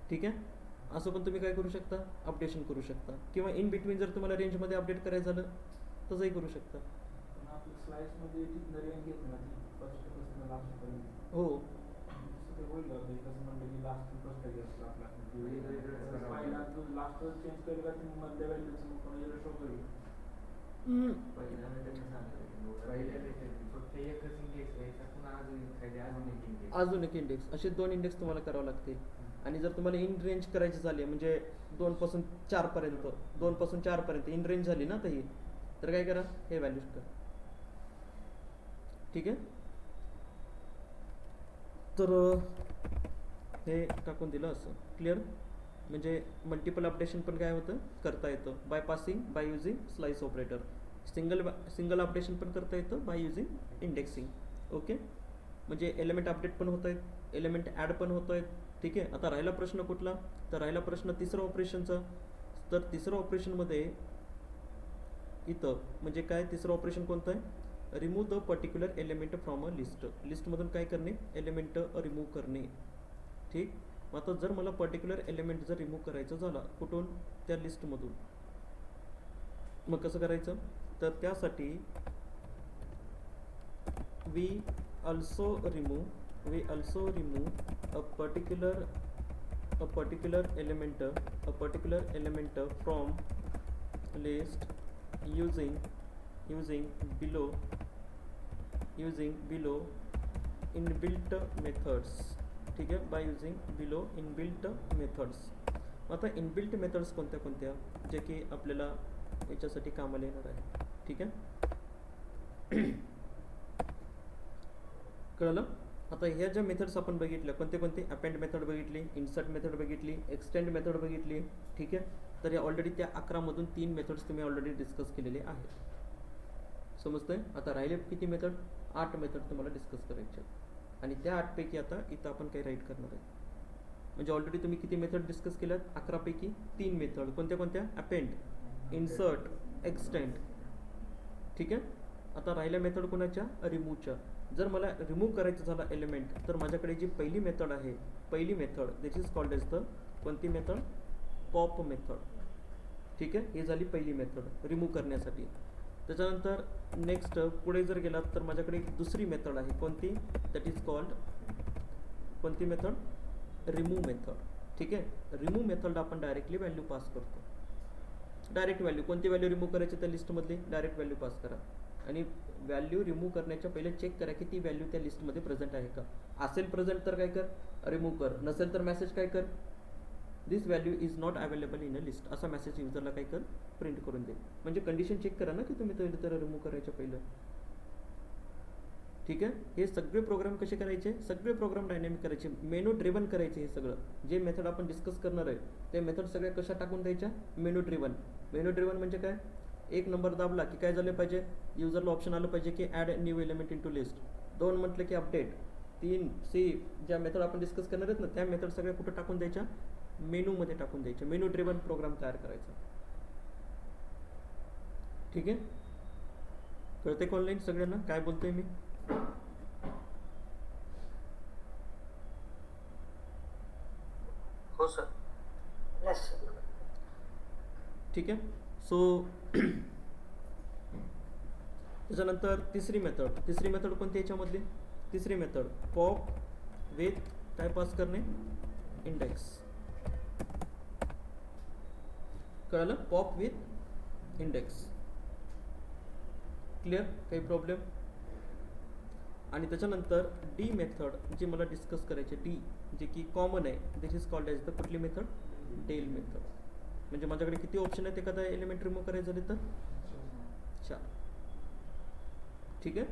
ठीक आहे, असं पण तुम्ही काय करू शकता, अपडेशन करू शकता. किंवा इन बिटवीन जर तुम्हाला रेंजमध्ये अपडेट करायचं झालं तसंही करू शकता. हो, अजून एक इंडेक्स, असे 2 इंडेक्स तुम्हाला करावं लागतील. आणि जर तुम्हाला इन रेंज करायची झाली, म्हणजे 2 पासून 4 पर्यंत इन रेंज झाली ना ही, तर काय करा, हे व्हॅल्यूज करा. ठीक आहे, तर हे टाकून दिलं असं, क्लिअर. म्हणजे मल्टिपल अपडेशन पण काय होतं, करता येतं by using slice operator. Single updation पण करता येतं बाय युझिंग इंडेक्सिंग. ओके, म्हणजे एलिमेंट अपडेट पण होत आहेत, एलिमेंट ॲड पण होत आहेत. ठीक आहे, आता राहिला प्रश्न कुठला, तर राहिला प्रश्न तिसरं ऑपरेशनचा. तर तिसरं ऑपरेशनमध्ये इथं म्हणजे काय, तिसरं ऑपरेशन कोणतं आहे, remove the particular element from a list. लिस्टमधून काय करणे, एलिमेंट रिमूव्ह करणे. ठीक, आता जर मला पर्टिक्युलर एलिमेंट जर रिमूव्ह करायचं झाला कुठून, त्या लिस्टमधून, मग कसं करायचं, तर त्यासाठी we also remove a particular element from list using below inbuilt methods. ठीक आहे, by using below inbuilt methods. आता इनबिल्ट मेथड्स कोणत्या कोणत्या जे की आपल्याला याच्यासाठी कामाला येणार आहे. ठीक आहे, कळलं. आता ह्या ज्या मेथड्स आपण बघितल्या कोणते कोणते, अपेंड मेथड बघितली, इन्सर्ट मेथड बघितली, एक्सटेंड मेथड बघितली. ठीक आहे, तर या ऑलरेडी त्या 11 3 मेथड्स तुम्ही ऑलरेडी डिस्कस केलेले आहेत. समजतंय. आता राहिले किती मेथड, 8 मेथड तुम्हाला डिस्कस करायचे आहेत. आणि त्या 8 पैकी आता इथं आपण काही राईट करणार आहे. म्हणजे ऑलरेडी तुम्ही किती मेथड डिस्कस केल्यात, 11 पैकी 3 मेथड कोणत्या कोणत्या, अपेंड, इन्सर्ट, एक्सटेंड. ठीक आहे, आता राहिल्या मेथड कोणाच्या, रिमूव्हच्या. जर मला रिमूव्ह करायचं झाला एलिमेंट, तर माझ्याकडे जी पहिली मेथड आहे, पहिली method this is called as the कोणती मेथड, पॉप मेथड. ठीक आहे, ही झाली पहिली मेथड रिमूव्ह करण्यासाठी. त्याच्यानंतर नेक्स्ट पुढे जर गेलात तर माझ्याकडे एक दुसरी मेथड आहे कोणती, दॅट इज कॉल्ड कोणती मेथड, रिमूव्ह मेथड. ठीक आहे, रिमूव्ह मेथड आपण डायरेक्टली व्हॅल्यू पास करतो. डायरेक्ट व्हॅल्यू, कोणती व्हॅल्यू रिमूव्ह करायची त्या लिस्टमधली, डायरेक्ट व्हॅल्यू पास करा. आणि व्हॅल्यू रिमूव्ह करण्याच्या पहिले चेक करा की ती व्हॅल्यू त्या लिस्टमध्ये प्रेझेंट आहे का. असेल प्रेझेंट तर काय कर, रिमूव्ह कर. नसेल तर मेसेज काय कर, this value is not available in a list, असा मेसेज युजरला काय कर, प्रिंट करून दे. म्हणजे कंडिशन चेक करा ना की तुम्ही तर रिमूव्ह करायच्या पहिलं. ठीक आहे, हे सगळे प्रोग्राम कसे करायचे, सगळे प्रोग्राम डायनॅमिक करायचे, मेनू ड्रिव्हन करायचे. हे सगळं जे मेथड आपण डिस्कस करणार आहे ते मेथड सगळ्या कशा टाकून द्यायच्या, मेनू ड्रिव्हन. मेनू ड्रिव्हन म्हणजे काय, एक नंबर दाबला की काय झालं पाहिजे, युजरला ऑप्शन आलं पाहिजे की add new element in to list. 2 म्हटलं की अपडेट. 3 सी ज्या मेथड आपण डिस्कस करणार आहेत ना त्या मेथड सगळ्या कुठं टाकून द्यायच्या, मेनूमध्ये टाकून द्यायच्या. मेनू ड्रिव्हन प्रोग्राम तयार करायचा. ठीक आहे, कळते का ऑनलाईन सगळ्यांना काय बोलतोय मी. हो सर. Yes sir. ठीक आहे, सो त्याच्यानंतर तिसरी मेथड कोणती याच्यामधली, तिसरी मेथड पॉप विथ काय पास करणे, इंडेक्स. कळलं, पॉप विथ इंडेक्स. क्लिअर, काही प्रॉब्लेम. आणि त्याच्यानंतर डी मेथड जी मला डिस्कस करायची, डी जे की कॉमन आहे, दिस इज कॉल्ड एज द कुठली मेथड, डेल मेथड. म्हणजे माझ्याकडे किती ऑप्शन आहेत एखादा एलिमेंट रिमूव्ह करायचं झाले तर 4. ठीक आहे,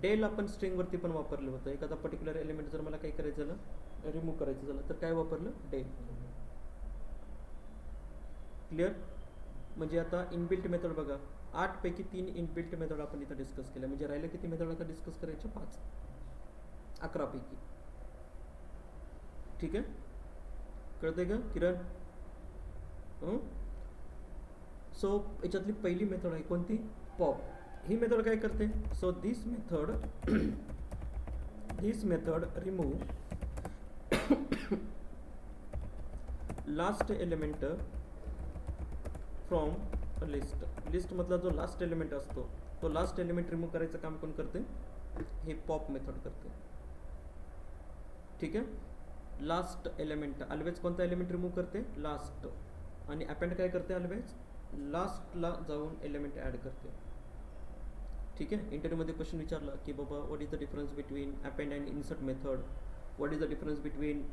डेल आपण स्ट्रिंगवरती पण वापरलं होतं. एखादा पर्टिक्युलर एलिमेंट जर मला काही करायचं झालं, रिमूव्ह करायचं झालं तर काय वापरलं, डेल. क्लिअर. म्हणजे आता इनबिल्ट मेथड बघा, 8 पैकी 3 इनबिल्ट मेथड आपण इथं डिस्कस केल्या. म्हणजे राहिलं किती मेथड आता डिस्कस करायचे, 5. 11 पैकी. ठीक आहे, कळतंय का किरण. सो याच्यातली पहिली मेथड आहे कोणती, पॉप. ही मेथड काय करते, so this method remove last element from list. लिस्टमधला जो लास्ट एलिमेंट असतो तो लास्ट एलिमेंट रिमूव्ह करायचं काम कोण करते, हे पॉप मेथड करते. ठीक आहे, लास्ट एलिमेंट ऑलवेज कोणता एलिमेंट रिमूव्ह करते, लास्ट. आणि अपेंड काय करते, ऑलवेज लास्टला जाऊन एलिमेंट ॲड करते. ठीक आहे, इंटरव्ह्यूमध्ये क्वेश्चन विचारला की बाबा what is the difference between append and insert method, what is the difference between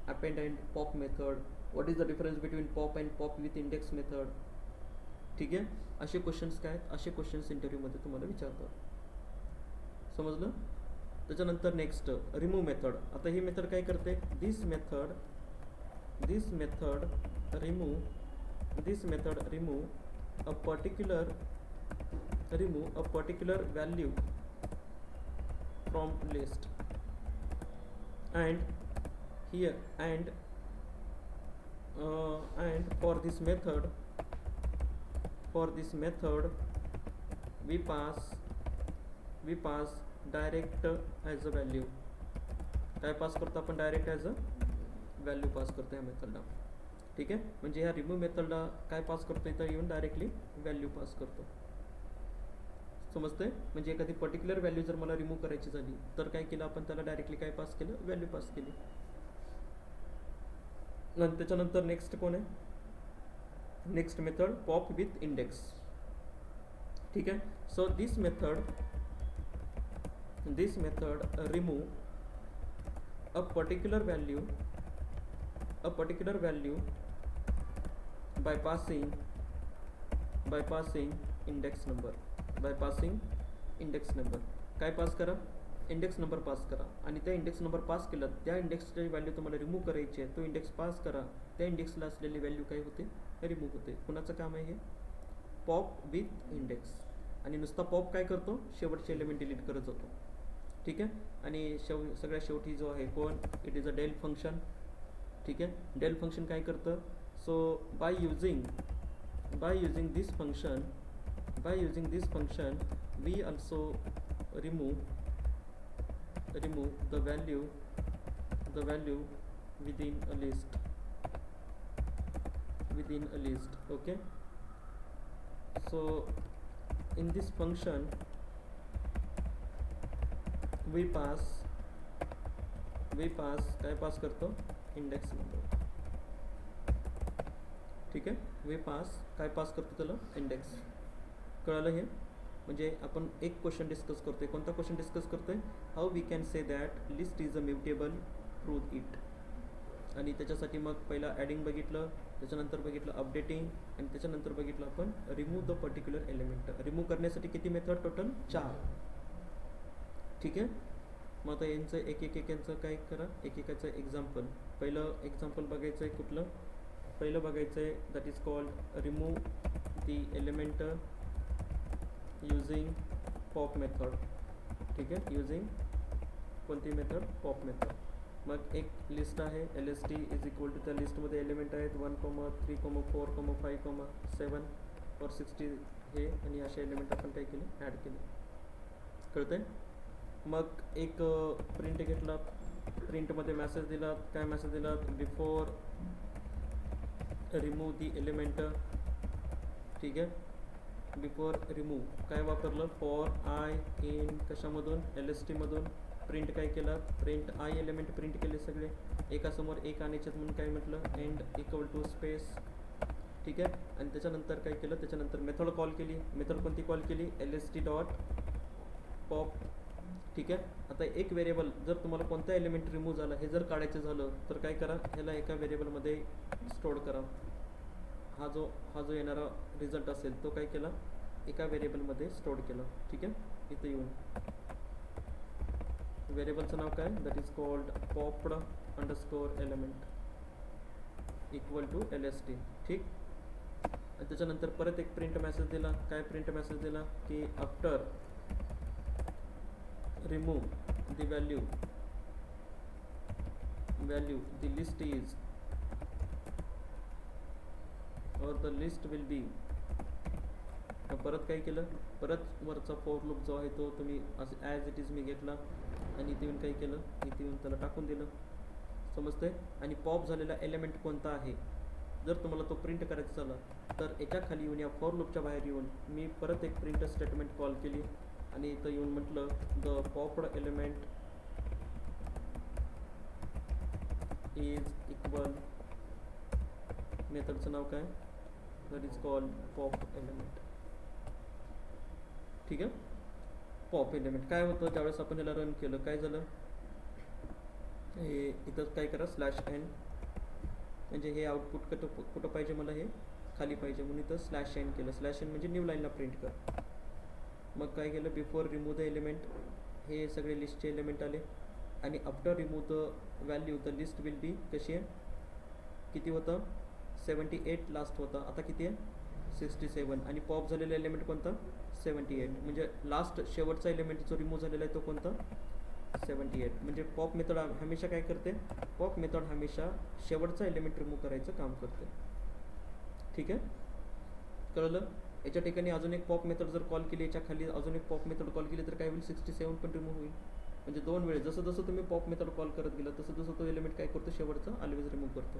append and pop method, what is the difference between pop and pop with index method. ठीक आहे, असे क्वेश्चन्स काय आहेत, असे क्वेश्चन्स इंटरव्ह्यूमध्ये तुम्हाला विचारतात. समजलं. त्याच्यानंतर नेक्स्ट रिमूव्ह मेथड. आता ही मेथड काय करते, this method remove a particular value from list and for this method we pass direct as a value. काय पास करतो आपण, direct as a value pass करतो या मेथडला. ठीक आहे, म्हणजे ह्या रिमूव्ह मेथडला काय पास करतो, इथं येऊन डायरेक्टली व्हॅल्यू पास करतो. समजतंय. म्हणजे एखादी पर्टिक्युलर व्हॅल्यू जर मला रिमूव्ह करायची झाली तर काय केलं आपण, त्याला डायरेक्टली काय पास केलं, व्हॅल्यू पास केली. त्याच्यानंतर नेक्स्ट कोण आहे, next method pop with index. ठीक आहे, so this method a particular value by passing index number काय पास करा, इंडेक्स नंबर पास करा आणि त्या इंडेक्स नंबर पास केला त्या इंडेक्सची व्हॅल्यू तुम्हाला रिमूव्ह करायची आहे, तो इंडेक्स पास करा, त्या इंडेक्सला असलेली व्हॅल्यू काय होते, रिमूव्ह होते. कुणाचं काम आहे हे, पॉप विथ इंडेक्स. आणि नुसता पॉप काय करतो, शेवटचे एलिमेंट डिलीट करत जातो. ठीक आहे. आणि सगळ्यात शेवटी जो आहे कोण, it is a del function. ठीक आहे. डेल फंक्शन काय करतं, so by using this function we also remove the value within a list. Okay, so in this function we pass काय पास करतो, इंडेक्स नंबर. ठीक आहे. वी पास काय पास करतो त्याला, इंडेक्स. कळलं हे. म्हणजे आपण एक क्वेश्चन डिस्कस करतोय. कोणता क्वेश्चन डिस्कस करतोय, how we can say that list is a mutable prove it. आणि त्याच्यासाठी मग पहिला ॲडिंग बघितलं, त्याच्यानंतर बघितलं अपडेटिंग, आणि त्याच्यानंतर बघितलं आपण remove the particular element. Remove करण्यासाठी किती मेथड, टोटल 4. ठीक आहे. मग आता यांचं यांचं काय करा, एकेकाचं एक्झाम्पल. पहिलं एक्झाम्पल बघायचं आहे कुठलं, पहिलं बघायचं आहे that is called remove the element using pop method. ठीक आहे. युजिंग कोणती मेथड, पॉप मेथड. मग एक लिस्ट आहे LST इज इक्वल टू, त्या लिस्टमध्ये एलिमेंट आहेत 1, 3, 4, 5, 7 और 60 हे, आणि असे एलिमेंट आपण काय केले, ॲड केले. कळतंय. मग एक प्रिंट घेतला, प्रिंटमध्ये मेसेज दिला. काय मेसेज दिला, बिफोर रिमूव्ह दी एलिमेंट. ठीक आहे. बिफोर रिमूव्ह काय वापरलं, फॉर आय इन कशामधून, LST मधून. प्रिंट काय केलं, प्रिंट आय एलिमेंट प्रिंट केले सगळे, एकासमोर एक आणायच्यात म्हणून काय म्हटलं, एंड इक्वल टू स्पेस. ठीक आहे. आणि त्याच्यानंतर काय केलं, त्याच्यानंतर मेथड कॉल केली. मेथड कोणती कॉल केली, LST डॉट पॉप. ठीक आहे. आता एक व्हेरिएबल, जर तुम्हाला कोणता एलिमेंट रिमूव्ह झाला हे जर काढायचं झालं तर काय करा, ह्याला एका व्हेरिएबलमध्ये स्टोअर करा. हा जो येणारा रिझल्ट असेल तो काय केला, एका व्हेरिएबलमध्ये स्टोअर केला. ठीक आहे. इथं येऊन व्हेरिएबलचं नाव काय, that is called popped underscore element equal to LST. ठीक. आणि त्याच्यानंतर परत एक प्रिंट मेसेज दिला. काय प्रिंट मेसेज दिला की after remove the value the list is और द लिस्ट विल बी. परत काय केलं, परत वरचा फॉर लूप जो आहे तो तुम्ही असं ॲज इट इज मी घेतला आणि इथे येऊन काय केलं, इथे येऊन त्याला टाकून दिलं. समजतंय. आणि पॉप झालेला एलिमेंट कोणता आहे जर तुम्हाला तो प्रिंट करायचा झाला तर याच्या खाली येऊन या फॉर लूपच्या बाहेर येऊन मी परत एक प्रिंट स्टेटमेंट कॉल केली आणि इथं येऊन म्हटलं the popped element is equal, मेथडचं नाव काय, that is called pop element. ठीक आहे. पॉप एलिमेंट काय होतं, ज्यावेळेस आपण याला रन केलं काय झालं, हे इथं काय करा /n, म्हणजे हे आउटपुट कुठं पाहिजे मला, हे खाली पाहिजे म्हणून इथं /n केलं. /n म्हणजे न्यू लाईनला प्रिंट कर. मग काय केलं, बिफोर रिमूव्ह द एलिमेंट, हे सगळे लिस्टचे एलिमेंट आले. आणि after remove the value the list will be कशी आहे, किती होतं 78 लास्ट होता, आता किती आहे 67. आणि पॉप झालेला एलिमेंट कोणता 78, म्हणजे लास्ट शेवटचा एलिमेंट जो रिमूव्ह झालेला आहे तो कोणता 78. म्हणजे पॉप मेथड हमेशा काय करते, पॉप मेथड हमेशा शेवटचा एलिमेंट रिमूव्ह करायचं काम करते. ठीक आहे. कळलं. याच्या ठिकाणी अजून एक पॉप मेथड जर कॉल केली, याच्या खाली अजून एक पॉप मेथड कॉल केली तर काय होईल, 67 पण रिमूव्ह होईल. म्हणजे दोन वेळेस जसं जसं तुम्ही पॉप मेथड कॉल करत गेला तसं तसं तो एलिमेंट काय करतो, शेवटचा ऑलवेज रिमूव्ह करतो.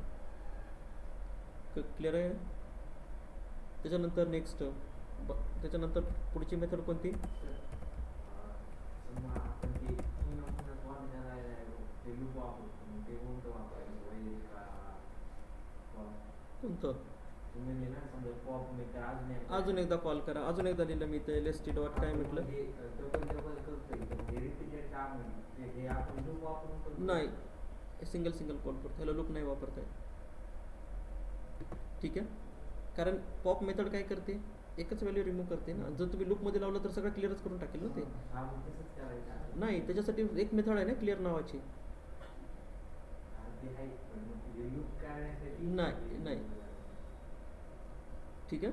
क्लिअर आहे. त्याच्यानंतर नेक्स्ट, त्याच्यानंतर पुढची मेथड कोणती, कोणतं, अजून एकदा कॉल करा. अजून एकदा लिहिलं मी ते LST डॉट काय म्हटलं, नाही सिंगल कॉल करतो, ह्याला लूप नाही वापरता येत. ठीक आहे, कारण पॉप मेथड काय करते, एकच व्हॅल्यू रिमूव्ह करते ना. जर तुम्ही लूपमध्ये लावलं तर सगळं क्लिअरच करून टाकेल ना ते. नाही, त्याच्यासाठी एक मेथड आहे ना क्लिअर नावाची. नाही ठीक आहे,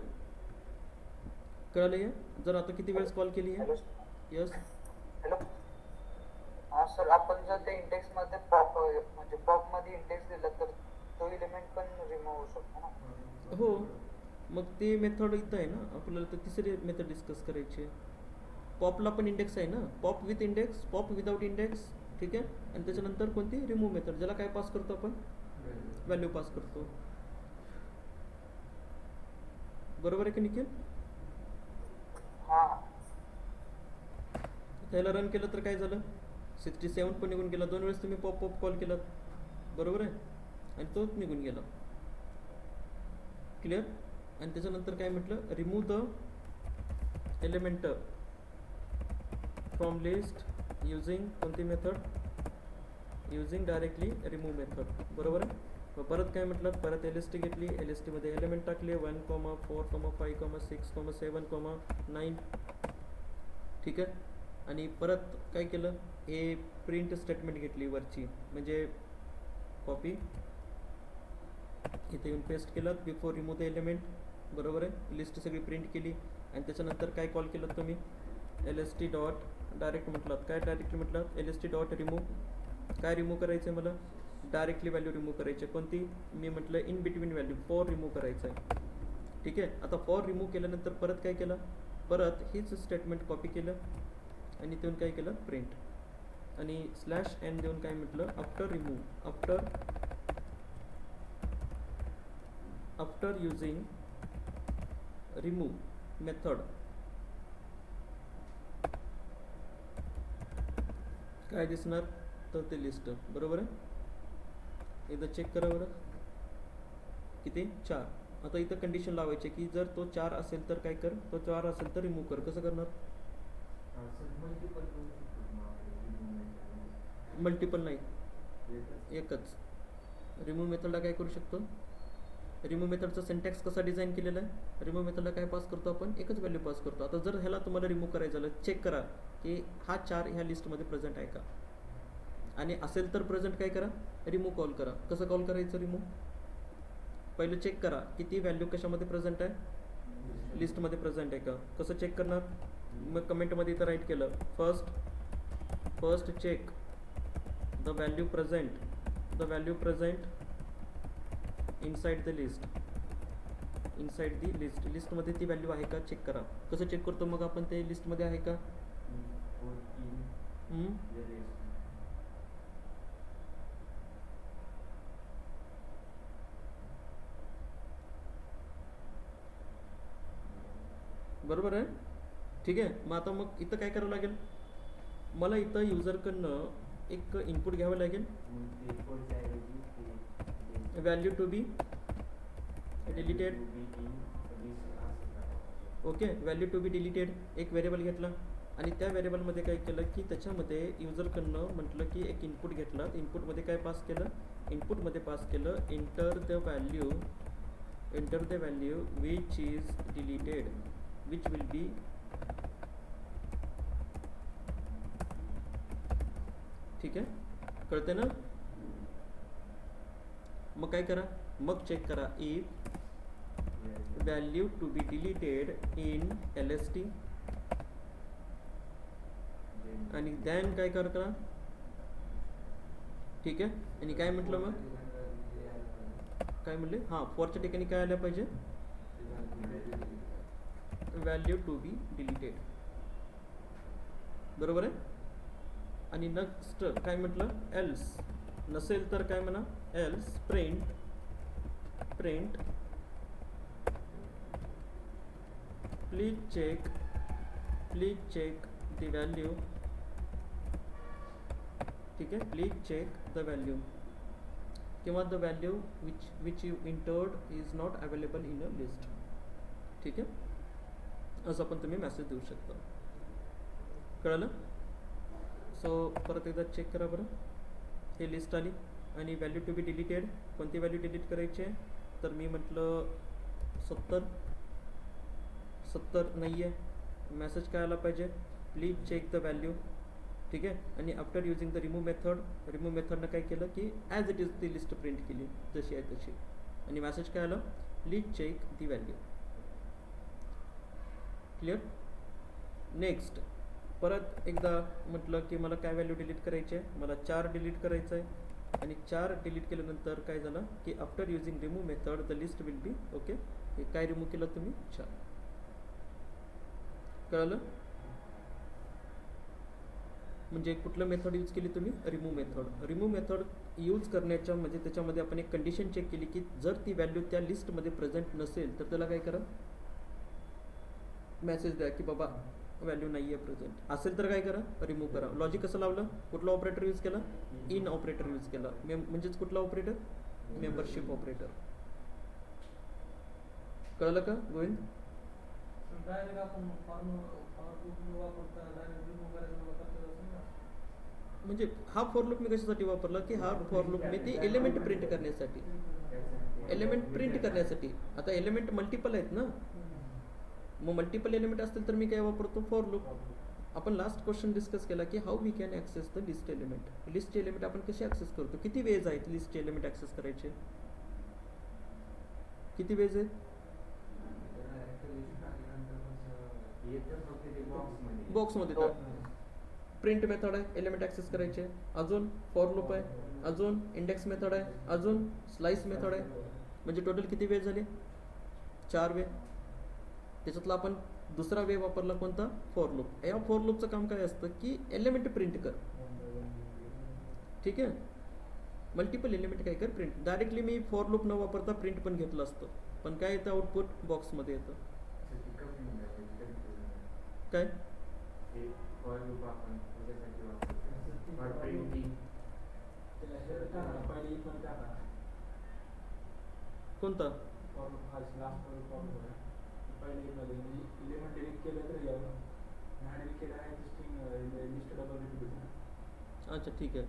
कळलं हे. जर आता किती वेळेस कॉल केली आहे. Hello yes, hello. हा सर, आपण जर त्या इंडेक्स मध्ये पॉप म्हणजे पॉप मध्ये इंडेक्स दिला तर तो एलिमेंट पण रिमूव्ह होऊ शकतो ना. हो. मग ते मेथड इथं आहे ना, आपल्याला तर तिसरी मेथड डिस्कस करायची आहे. पॉपला पण इंडेक्स आहे ना, pop with index, pop without index. ठीक आहे, आणि त्याच्यानंतर कोणती रिमूव्ह मेथड, ज्याला काय पास करतो आपण, व्हॅल्यू पास करतो. बरोबर आहे की निखिल. हा त्याला रन केलं तर काय झालं, 67 पण निघून गेला. 2 वेळेस तुम्ही पॉप कॉल केलात, बरोबर आहे, आणि तोच निघून गेला. क्लिअर. आणि त्याच्यानंतर काय म्हटलं, remove the element from list using कोणती method, using directly remove method. बरोबर आहे. मग परत काय म्हटलं, परत LST घेतली, LST मध्ये एलिमेंट टाकले 1, 4, 5, 6, 7, 9. ठीक आहे, आणि परत काय केलं, हे प्रिंट स्टेटमेंट घेतली वरची, म्हणजे कॉपी इथे येऊन पेस्ट केलं, बिफोर रिमूव्ह द एलिमेंट. बरोबर आहे, लिस्ट सगळी प्रिंट केली. आणि त्याच्यानंतर काय कॉल केलं तुम्ही, LST डॉट डायरेक्ट म्हटलात. काय डायरेक्ट म्हटलं, LST डॉट रिमूव्ह. काय रिमूव्ह करायचं आहे मला, डायरेक्टली व्हॅल्यू रिमूव्ह करायची. कोणती, मी म्हटलं in between value, for remove करायचं आहे. ठीक आहे, आता फॉर रिमूव्ह केल्यानंतर परत काय केलं, परत हीच स्टेटमेंट कॉपी केलं आणि देऊन काय केलं, प्रिंट. आणि /n देऊन काय म्हटलं, after remove, after using remove method काय दिसणार, तर ते लिस्ट. बरोबर आहे. एकदा चेक करा बरं, किती, 4. आता इथं कंडिशन लावायची की जर तो 4 असेल तर काय कर, तो 4 असेल तर रिमूव्ह कर. कसं करणार, मल्टिपल नाही, एकच. रिमूव्ह मेथडला काय करू शकतो, रिमूव्ह मेथडचा सिंटॅक्स कसा डिझाईन केलेला आहे, रिमूव्ह मेथडला काय पास करतो आपण, एकच व्हॅल्यू पास करतो. आता जर ह्याला तुम्हाला रिमूव्ह करायचं झालं, चेक करा की हा 4 ह्या लिस्टमध्ये प्रेझेंट आहे का, आणि असेल तर प्रेझेंट काय करा, रिमूव्ह कॉल करा. कसं कॉल करायचं रिमूव्ह, पहिलं चेक करा की ती व्हॅल्यू कशामध्ये प्रेझेंट आहे, लिस्टमध्ये प्रेझेंट आहे का. कसं चेक करणार, मग कमेंटमध्ये इथं राईट केलं, first check the value present inside the list, लिस्टमध्ये ती व्हॅल्यू आहे का चेक करा. कसं चेक करतो मग आपण, ते लिस्टमध्ये आहे का. बरोबर आहे. ठीक आहे, मग आता मग इथं काय करावं लागेल, मला इथं युजरकडनं एक इनपुट घ्यावं लागेल, value to be deleted. Okay, value to be deleted एक व्हेरिएबल घेतला, आणि त्या व्हेरिएबलमध्ये काय केलं की त्याच्यामध्ये युजरकडनं म्हटलं की एक इनपुट घेतला. इनपुटमध्ये काय पास केलं, इनपुटमध्ये पास केलं enter the value which is deleted, which will बी ठीक आहे, कळते ना. मग काय करा, मग चेक करा if value to be deleted in LST, आणि देन काय करा, ठीक आहे. आणि काय म्हटलं मग, काय म्हणले, हां फॉरच्या ठिकाणी काय आलं पाहिजे, व्हॅल्यू टू बी डिलीटेड. बरोबर आहे. आणि नेक्स्ट काय म्हटलं, एल्स नसेल तर काय म्हणा, else print please check the value. ठीक आहे, प्लीज चेक द व्हॅल्यू, किंवा the value which you entered is not available in a list. ठीक आहे, असं पण तुम्ही मेसेज देऊ शकता. कळलं. सो परत एकदा चेक करा बरं, हे लिस्ट आली आणि व्हॅल्यू टू बी डिलीटेड, कोणती व्हॅल्यू डिलीट करायची आहे? तर मी म्हटलं 70 नाही आहे. मेसेज काय आला पाहिजे? Please check the value. ठीक आहे. आणि आफ्टर युजिंग द रिमूव्ह मेथडनं काय केलं की ॲज इट इज ती लिस्ट प्रिंट केली जशी आहे तशी. आणि मेसेज काय आलं? Please check the value. Clear? Next परत एकदा म्हटलं की मला काय व्हॅल्यू डिलीट करायची आहे? मला 4 डिलीट करायचं आहे. आणि 4 डिलीट केल्यानंतर काय झालं की after using remove method the list will be okay. हे काय रिमूव्ह केलं तुम्ही? 4. कळलं? म्हणजे कुठलं मेथड यूज केली तुम्ही? Remove method. Remove method use करण्याच्या म्हणजे त्याच्यामध्ये आपण एक कंडिशन चेक केली की जर ती व्हॅल्यू त्या लिस्टमध्ये प्रेझेंट नसेल तर त्याला काय करा? मेसेज द्या की बाबा व्हॅल्यू नाही आहे प्रेझेंट. असेल तर काय करा? रिमूव्ह करा. लॉजिक कसं लावलं? कुठला ऑपरेटर यूज केला? इन ऑपरेटर यूज केला. म्हणजेच कुठला ऑपरेटर? Membership operator. कळलं का गोविंद? म्हणजे हा फॉर लूप मी कशासाठी वापरला की हा फॉर लूप मी ती एलिमेंट प्रिंट करण्यासाठी. आता एलिमेंट मल्टिपल आहेत ना, मग मल्टिपल एलिमेंट असतील तर मी काय वापरतो? For loop. आपण लास्ट क्वेश्चन डिस्कस केला की how we can access the list element. List element आपण कसे ॲक्सेस करतो? किती वेज आहेत लिस्ट एलिमेंट ॲक्सेस करायचे? किती वेज आहेत? बॉक्समध्ये तर प्रिंट मेथड आहे एलिमेंट ॲक्सेस करायचे, अजून फॉर लूप आहे, अजून इंडेक्स मेथड आहे, अजून स्लाइस मेथड आहे. म्हणजे टोटल किती वे झाले? 4 वे. त्याच्यातला आपण दुसरा वे वापरला कोणता? For loop. या फॉर लूपचं काम काय असतं की एलिमेंट प्रिंट कर. ठीक आहे. मल्टिपल एलिमेंट काय कर? Print. Directly me for loop न वापरता प्रिंट पण घेतलं असतं, पण काय येतं? आउटपुट बॉक्समध्ये येतं. काय? कोणता? अच्छा ठीक आहे.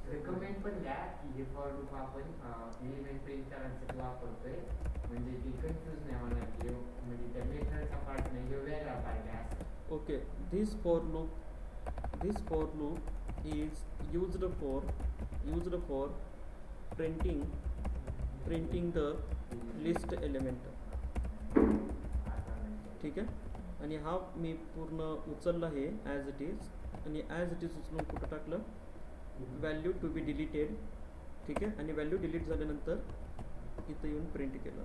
रेकमेंड पण द्या की हे फॉर लूप आपण एलिमेंट प्रिंट करायसाठी वापरतोय, म्हणजे ती कन्फ्यूज नाही होणार की म्हणजे त्या मेथडचा पार्ट नाही, हे वेगळा पार्ट आहे असं. Okay, this for loop is used for printing the list element. ठीक आहे. आणि हा मी पूर्ण उचलला हे ॲज इट इज, आणि ॲज इट इज उचलून कुठं टाकलं? Value to be deleted. ठीक आहे. आणि व्हॅल्यू डिलीट झाल्यानंतर इथं येऊन प्रिंट केलं.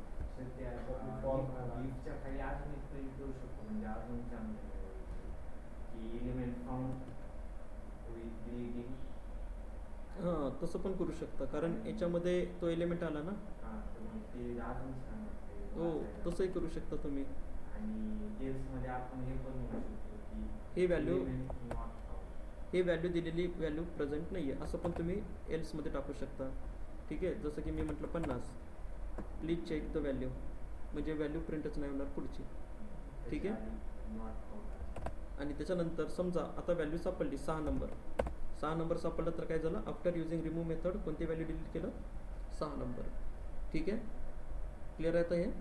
लीफच्या खाली अजून एक प्रिंट करू शकतो, म्हणजे अजून चांगलं की एलिमेंट फाउंड विथ डिलीटिंग. हां, तसं पण करू शकता, कारण याच्यामध्ये तो एलिमेंट आला ना. ते अजून छान वाटते. हो, तसंही करू शकता तुम्ही. आणि मध्ये आपण हे पण म्हणू शकतो की हे व्हॅल्यू element not found. हे व्हॅल्यू दिलेली व्हॅल्यू प्रेझेंट नाही आहे असं पण तुम्ही एल्समध्ये टाकू शकता. ठीक आहे. जसं की मी म्हटलं 50, प्लीज चेक द व्हॅल्यू, म्हणजे व्हॅल्यू प्रिंटच नाही होणार पुढची. ठीक आहे. Not found. आणि त्याच्यानंतर समजा आता व्हॅल्यू सापडली 6 नंबर सापडला तर काय झालं? आफ्टर युजिंग रिमूव्ह मेथड कोणती व्हॅल्यू डिलीट केलं? 6 नंबर. ठीक आहे. क्लिअर आहे आता हे?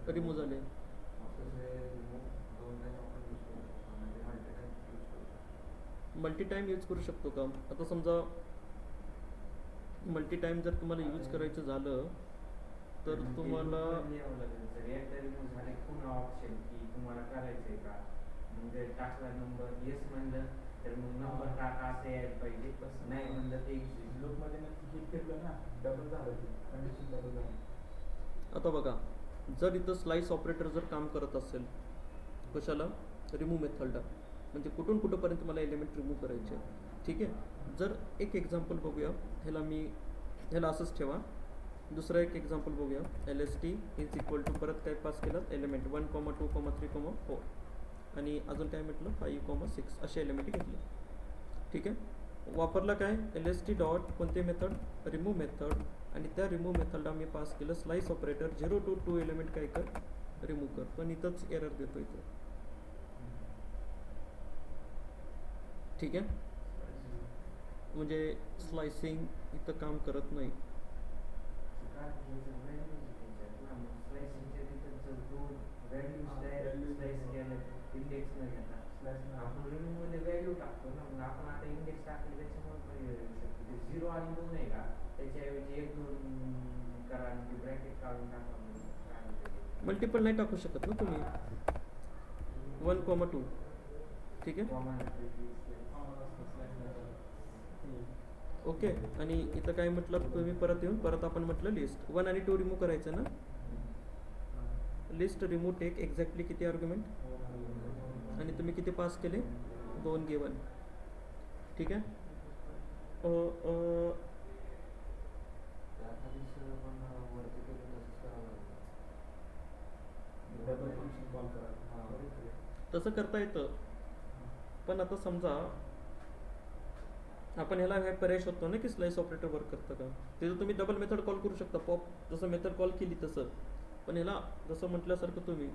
रिमूव्ह झाले. मल्टी टाईम यूज करू शकतो का? आता समजा मल्टी टाईम जर तुम्हाला यूज करायचं झालं तर तुम्हाला ऑप्शन की तुम्हाला करायचंय का, मग टाकला नंबर येस म्हणलं तर मग नंबर टाका असं यायला पाहिजे, नाही म्हणलं ते लूपमध्ये नक्की क्लिक केलं ना डबल झालं, कंडिशन डबल झालं. आता बघा, जर इथं स्लाइस ऑपरेटर जर काम करत असेल कशाला? रिमूव्ह मेथडला, म्हणजे कुठून कुठंपर्यंत मला एलिमेंट रिमूव्ह करायचे. ठीक आहे. जर एक एक्झाम्पल बघूया, ह्याला असंच ठेवा. दुसरं एक एक्झाम्पल बघूया. LST इज इक्वल टू परत काय पास केलं? एलिमेंट 1, 2, 3, 4. आणि अजून काय म्हटलं 5,6 असे एलिमेंट घेतले. ठीक आहे. वापरला काय LST डॉट कोणते मेथड रिमूव्ह मेथड आणि त्या रिमूव्ह मेथडला मी पास केलं स्लाइस ऑपरेटर 0 to 2 एलिमेंट काय कर रिमूव्ह कर. पण इथंच एरर देतो इथं. ठीक आहे. म्हणजे स्लाइसिंग इथं काम करत नाही. आपण रिमूव्ह मध्ये व्हॅल्यू टाकतो ना, मग आपण आता इंडेक्स टाकले त्याच्यामुळे झिरो आणि 2 आहे का, त्याच्याऐवजी 1 2 करा आणि ते ब्रॅकेट काढून टाका. मल्टिपल नाही टाकू शकत ना तुम्ही 1,2. ठीक आहे. ओके. आणि इथं काय म्हटलं तुम्ही परत येऊन परत आपण म्हटलं लिस्ट 1 आणि 2 रिमूव्ह करायचं ना. लिस्ट रिमूव्ह टेक एक्झॅक्टली किती आर्ग्युमेंट आणि तुम्ही किती पास केले 2 गिवन. ठीक आहे. तसं करता येतं. पण आता समजा आपण ह्याला हे पर्याय शोधतो ना की स्लाइस ऑपरेटर वर्क करतं का. तिथं तुम्ही डबल मेथड कॉल करू शकता. पॉप जसं मेथड कॉल केली तसं. पण ह्याला जसं म्हटल्यासारखं तुम्ही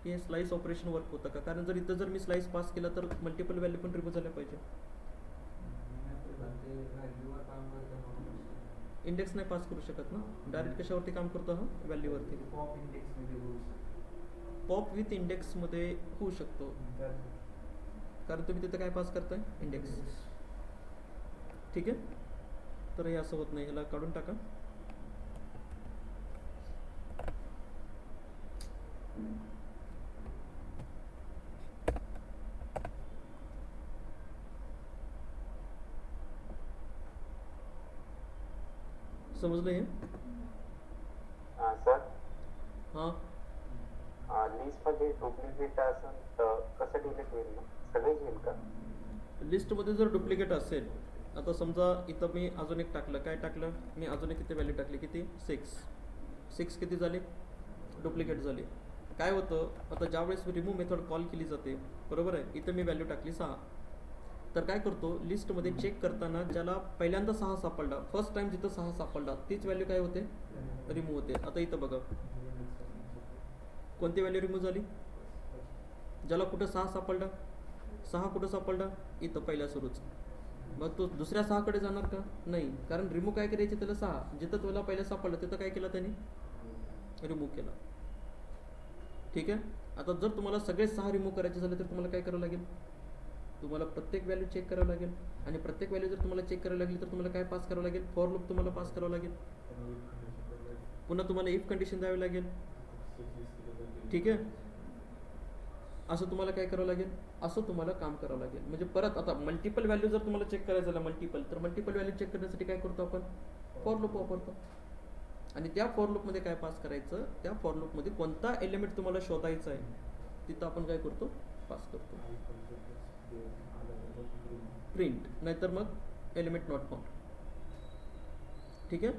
की हे स्लाइस ऑपरेशन वर्क होतं का. कारण जर इथं जर मी स्लाइस पास केला तर मल्टिपल व्हॅल्यू पण रिमूव्ह झाल्या पाहिजे. इंडेक्स नाही पास करू शकत ना. डायरेक्ट कशावरती काम करतो हा व्हॅल्यूवरती. पॉप इंडेक्स मध्ये होऊ शकतो. पॉप विथ इंडेक्समध्ये होऊ शकतो कारण तुम्ही तिथं काय पास करताय इंडेक्स. ठीक आहे. तर हे असं होत नाही. ह्याला काढून टाका. समजलं हे. सर हां. लिस्ट मध्ये डुप्लिकेट असेल तर कसं डिलीट होईल मग सगळेच होईल का. लिस्टमध्ये जर डुप्लिकेट असेल आता समजा इथं मी अजून एक टाकलं. काय टाकलं मी अजून एक किती व्हॅल्यू टाकली किती 6 किती झाले डुप्लिकेट झाले. काय होतं आता ज्यावेळेस रिमूव्ह मेथड कॉल केली जाते बरोबर आहे. इथं मी व्हॅल्यू टाकली 6. तर काय करतो लिस्टमध्ये चेक करताना ज्याला पहिल्यांदा 6 सापडला फर्स्ट टाइम जिथं 6 सापडला तीच व्हॅल्यू काय होते रिमूव्ह होते. आता इथं बघा कोणती व्हॅल्यू रिमूव्ह झाली. ज्याला कुठं 6 सापडला 6 कुठं सापडला इथं पहिल्या सुरूच. मग तो दुसऱ्या 6 कडे जाणार का नाही. कारण रिमूव्ह काय करायचे त्याला 6 जिथं तुला पहिला सापडलं तिथं काय केलं त्याने रिमूव्ह केला. ठीक आहे. आता जर तुम्हाला सगळे 6 रिमूव्ह करायचे झाले तर तुम्हाला काय करावं लागेल. तुम्हाला प्रत्येक व्हॅल्यू चेक करावं लागेल आणि प्रत्येक व्हॅल्यू जर तुम्हाला चेक करावी लागली तर तुम्हाला काय पास करावं लागेल फॉर लूप तुम्हाला पास करावं लागेल. पुन्हा तुम्हाला इफ कंडिशन द्यावी लागेल. ठीक आहे. असं तुम्हाला काय करावं लागेल असं तुम्हाला काम करावं लागेल. म्हणजे परत आता मल्टिपल व्हॅल्यू जर तुम्हाला चेक करायचं झालं मल्टिपल तर मल्टिपल व्हॅल्यू चेक करण्यासाठी काय करतो आपण फॉर लूप वापरतो. आणि त्या फॉर लूपमध्ये काय पास करायचं त्या फॉर लूपमध्ये कोणता एलिमेंट तुम्हाला शोधायचा आहे तिथं आपण काय करतो पास करतो प्रिंट नाहीतर मग एलिमेंट नॉट फाउंड. ठीक आहे.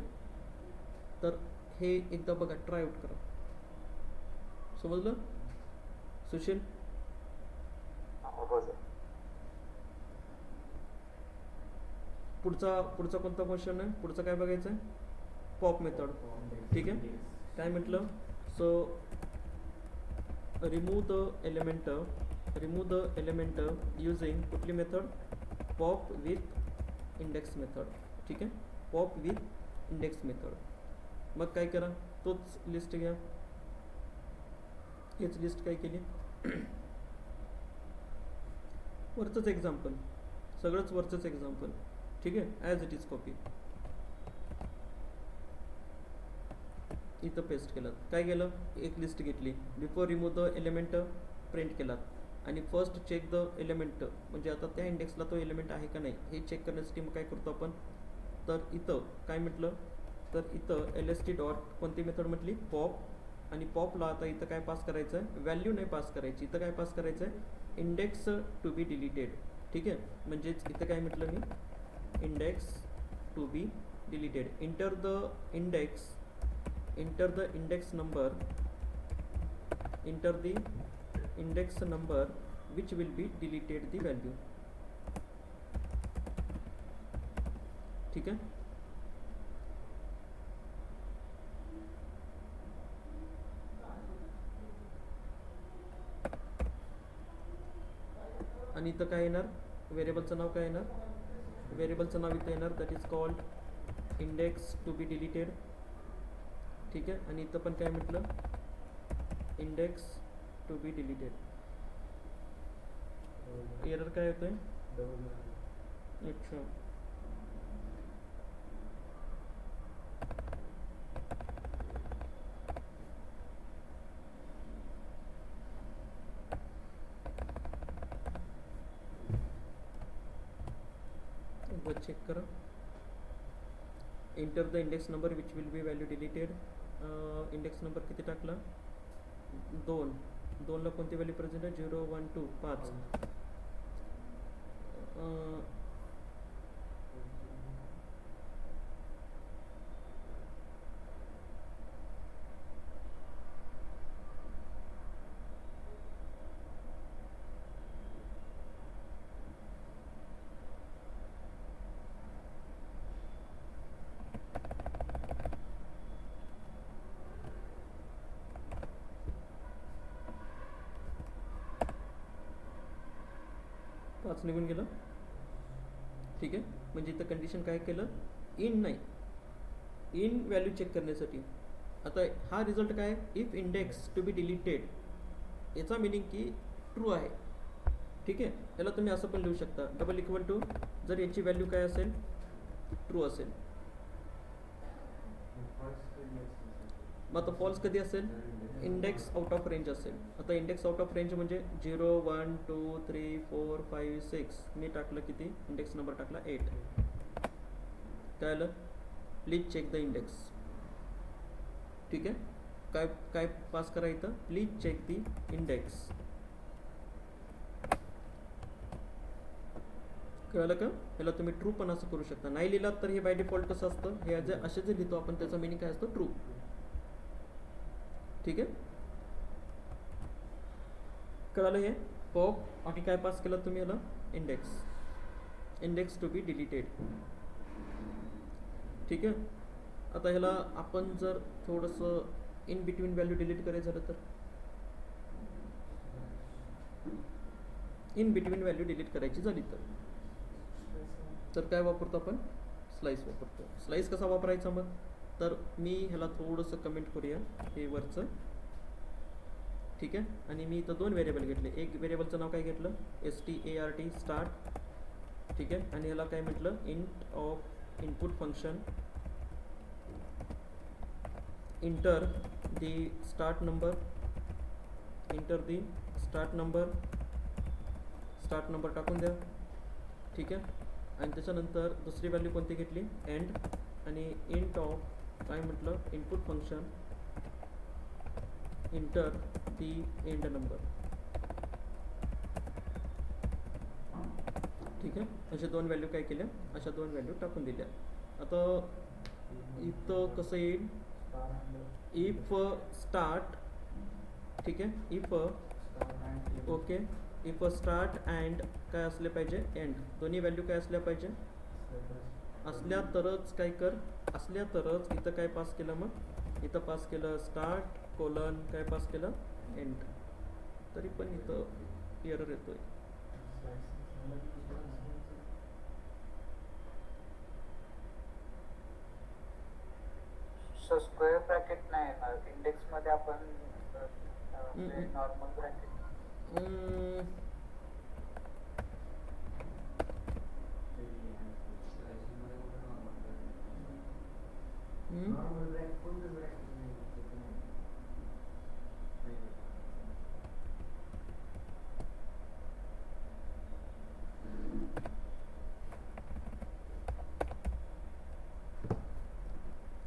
तर हे एकदा बघा ट्राय आउट करा. समजलं सुशील. हो सर. पुढचा कोणता क्वेश्चन आहे. पुढचं काय बघायचं आहे पॉप मेथड. ठीक आहे. काय म्हटलं so remove the element using कुठली method pop with index method. ठीक आहे. Pop with index method. मग काय करा तोच लिस्ट घ्या. हेच लिस्ट काय केली वरचंच एक्झाम्पल सगळंच वरचंच एक्झाम्पल. ठीक आहे. ॲज इट इज कॉपी इथं पेस्ट केलं. काय केलं एक लिस्ट घेतली before remove the element print केलात आणि फर्स्ट चेक द एलिमेंट म्हणजे आता त्या इंडेक्सला तो एलिमेंट आहे का नाही हे चेक करण्यासाठी मग काय करतो आपण. तर इथं काय म्हटलं तर इथं LST डॉट कोणती मेथड म्हटली पॉप. आणि पॉपला आता इथं काय पास करायचं आहे व्हॅल्यू नाही पास करायची. इथं काय पास करायचं आहे इंडेक्स टू बी डिलीटेड. ठीक आहे. म्हणजेच इथं काय म्हटलं मी index to be deleted. Enter the index number which will be deleted the value. ठीक आहे. आणि इथं काय येणार, व्हेरिएबलचं नाव काय येणार, व्हेरिएबलचं नाव इथं येणार that is called index to be deleted. ठीक आहे. आणि इथं पण काय म्हटलं, index to be deleted. Error काय येतोय, अच्छा एकदा चेक करा. Enter the index number which will be value deleted. Index number किती टाकला, 2. 2ला कोणती व्हॅल्यू प्रेझेंट आहे, 0 1 2 5. पाच निघून गेलं. ठीक आहे. म्हणजे इथं कंडिशन काय केलं, इन नाही, इन व्हॅल्यू चेक करण्यासाठी. आता हा रिझल्ट काय, if index to be deleted, याचा मिनिंग की ट्रू आहे. ठीक आहे. याला तुम्ही असं पण लिहू शकता, डबल इक्वल टू, जर याची व्हॅल्यू काय असेल, ट्रू असेल. मग आता फॉल्स कधी असेल, इंडेक्स आउट ऑफ रेंज असेल. आता इंडेक्स आउट ऑफ रेंज म्हणजे 0 1 2 3 4 5 6. मी टाकलं किती, इंडेक्स नंबर टाकला 8. काय आलं, प्लीज चेक द इंडेक्स. ठीक आहे. काय काय पास करा इथं, प्लीज चेक द इंडेक्स. कळलं का. ह्याला तुम्ही ट्रू पण असं करू शकता. नाही लिहिलात तर हे बाय डिफॉल्ट कसं असतं, हे जे असे जे लिहितो आपण त्याचा मिनिंग काय असतो, ट्रू. ठीक आहे. कळलं हे पॉप. आणि काय पास केलं तुम्ही याला, index, index to be deleted. ठीक आहे. आता ह्याला आपण जर थोडंसं इन बिटवीन व्हॅल्यू डिलीट करायचं झालं तर, इन बिटवीन व्हॅल्यू डिलीट करायची झाली तर काय वापरतो आपण, स्लाइस वापरतो. स्लाइस कसा वापरायचा मग, तर मी ह्याला थोडंसं कमेंट करूया हे वरचं. ठीक आहे. आणि मी इथं 2 व्हेरिएबल घेतले. एक व्हेरिएबलचं नाव काय घेतलं, start स्टार्ट. ठीक आहे. आणि ह्याला काय म्हटलं, int of input function inter the start number, inter the start number टाकून द्या. ठीक आहे. आणि त्याच्यानंतर दुसरी व्हॅल्यू कोणती घेतली, एंड. आणि इंट ऑफ काय म्हटलं, इनपुट फंक्शन इंटर दी एंड नंबर. ठीक आहे. अशा 2 व्हॅल्यू काय केल्या, अशा 2 व्हॅल्यू टाकून दिल्या. आता इथं कसं येईल, इफ स्टार्ट. ठीक आहे. If okay, if start and काय असले पाहिजे, एंड. दोन्ही व्हॅल्यू काय असल्या पाहिजे, असल्या तरच काय कर, असल्या तरच इथं काय पास केलं, मग इथं पास केलं स्टार्ट कोलन, काय पास केलं, एंड. तरी पण इथं एरर येतोय. सो स्क्वेअर ब्रॅकेट नाही येणार इंडेक्स मध्ये, आपण नॉर्मल ब्रॅकेट.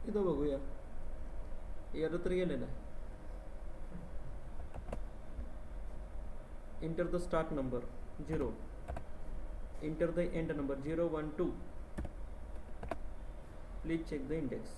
इथं बघूया, एरर तर गेलेलं आहे. Enter the start number 0, enter the end number 0 1 2. Please check the index.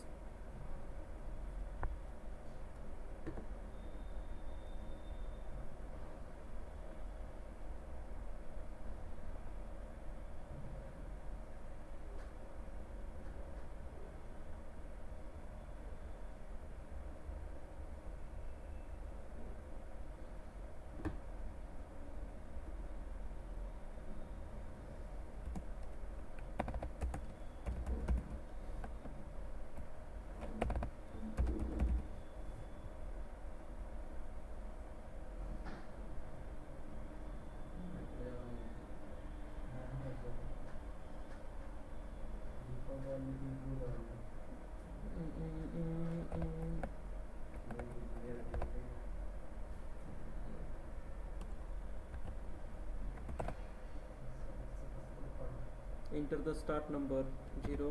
Enter the start number 0,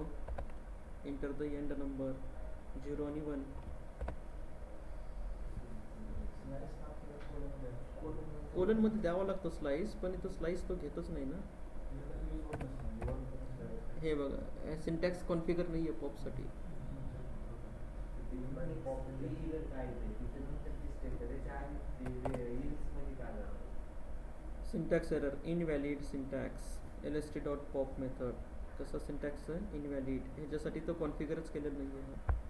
enter the end number 0 आणि 1. कोलनमध्ये द्यावा लागतो स्लाइस, पण इथं स्लाइस तो घेतच नाही ना. हे बघा सिंटॅक्स कॉन्फिगर नाही आहे पॉपसाठी. Syntax error, invalid syntax, lst.pop method. कसा सिंटॅक्स आहे इनव्हॅलिड, ह्याच्यासाठी तो कॉन्फिगरच केलेलं नाही आहे.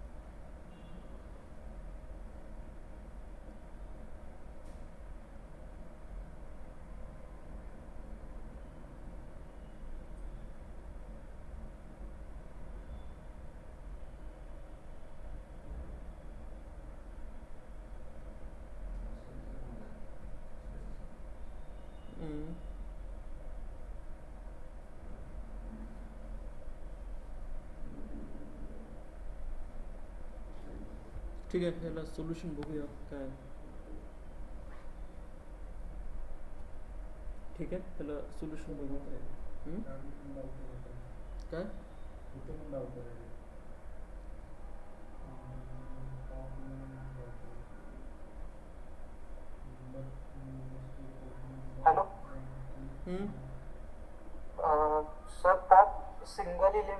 ठीक आहे, ह्याला सोल्युशन बघूया काय. ठीक आहे, त्याला सोल्युशन बघूया. काय हॅलो हम्म? Sir pop single element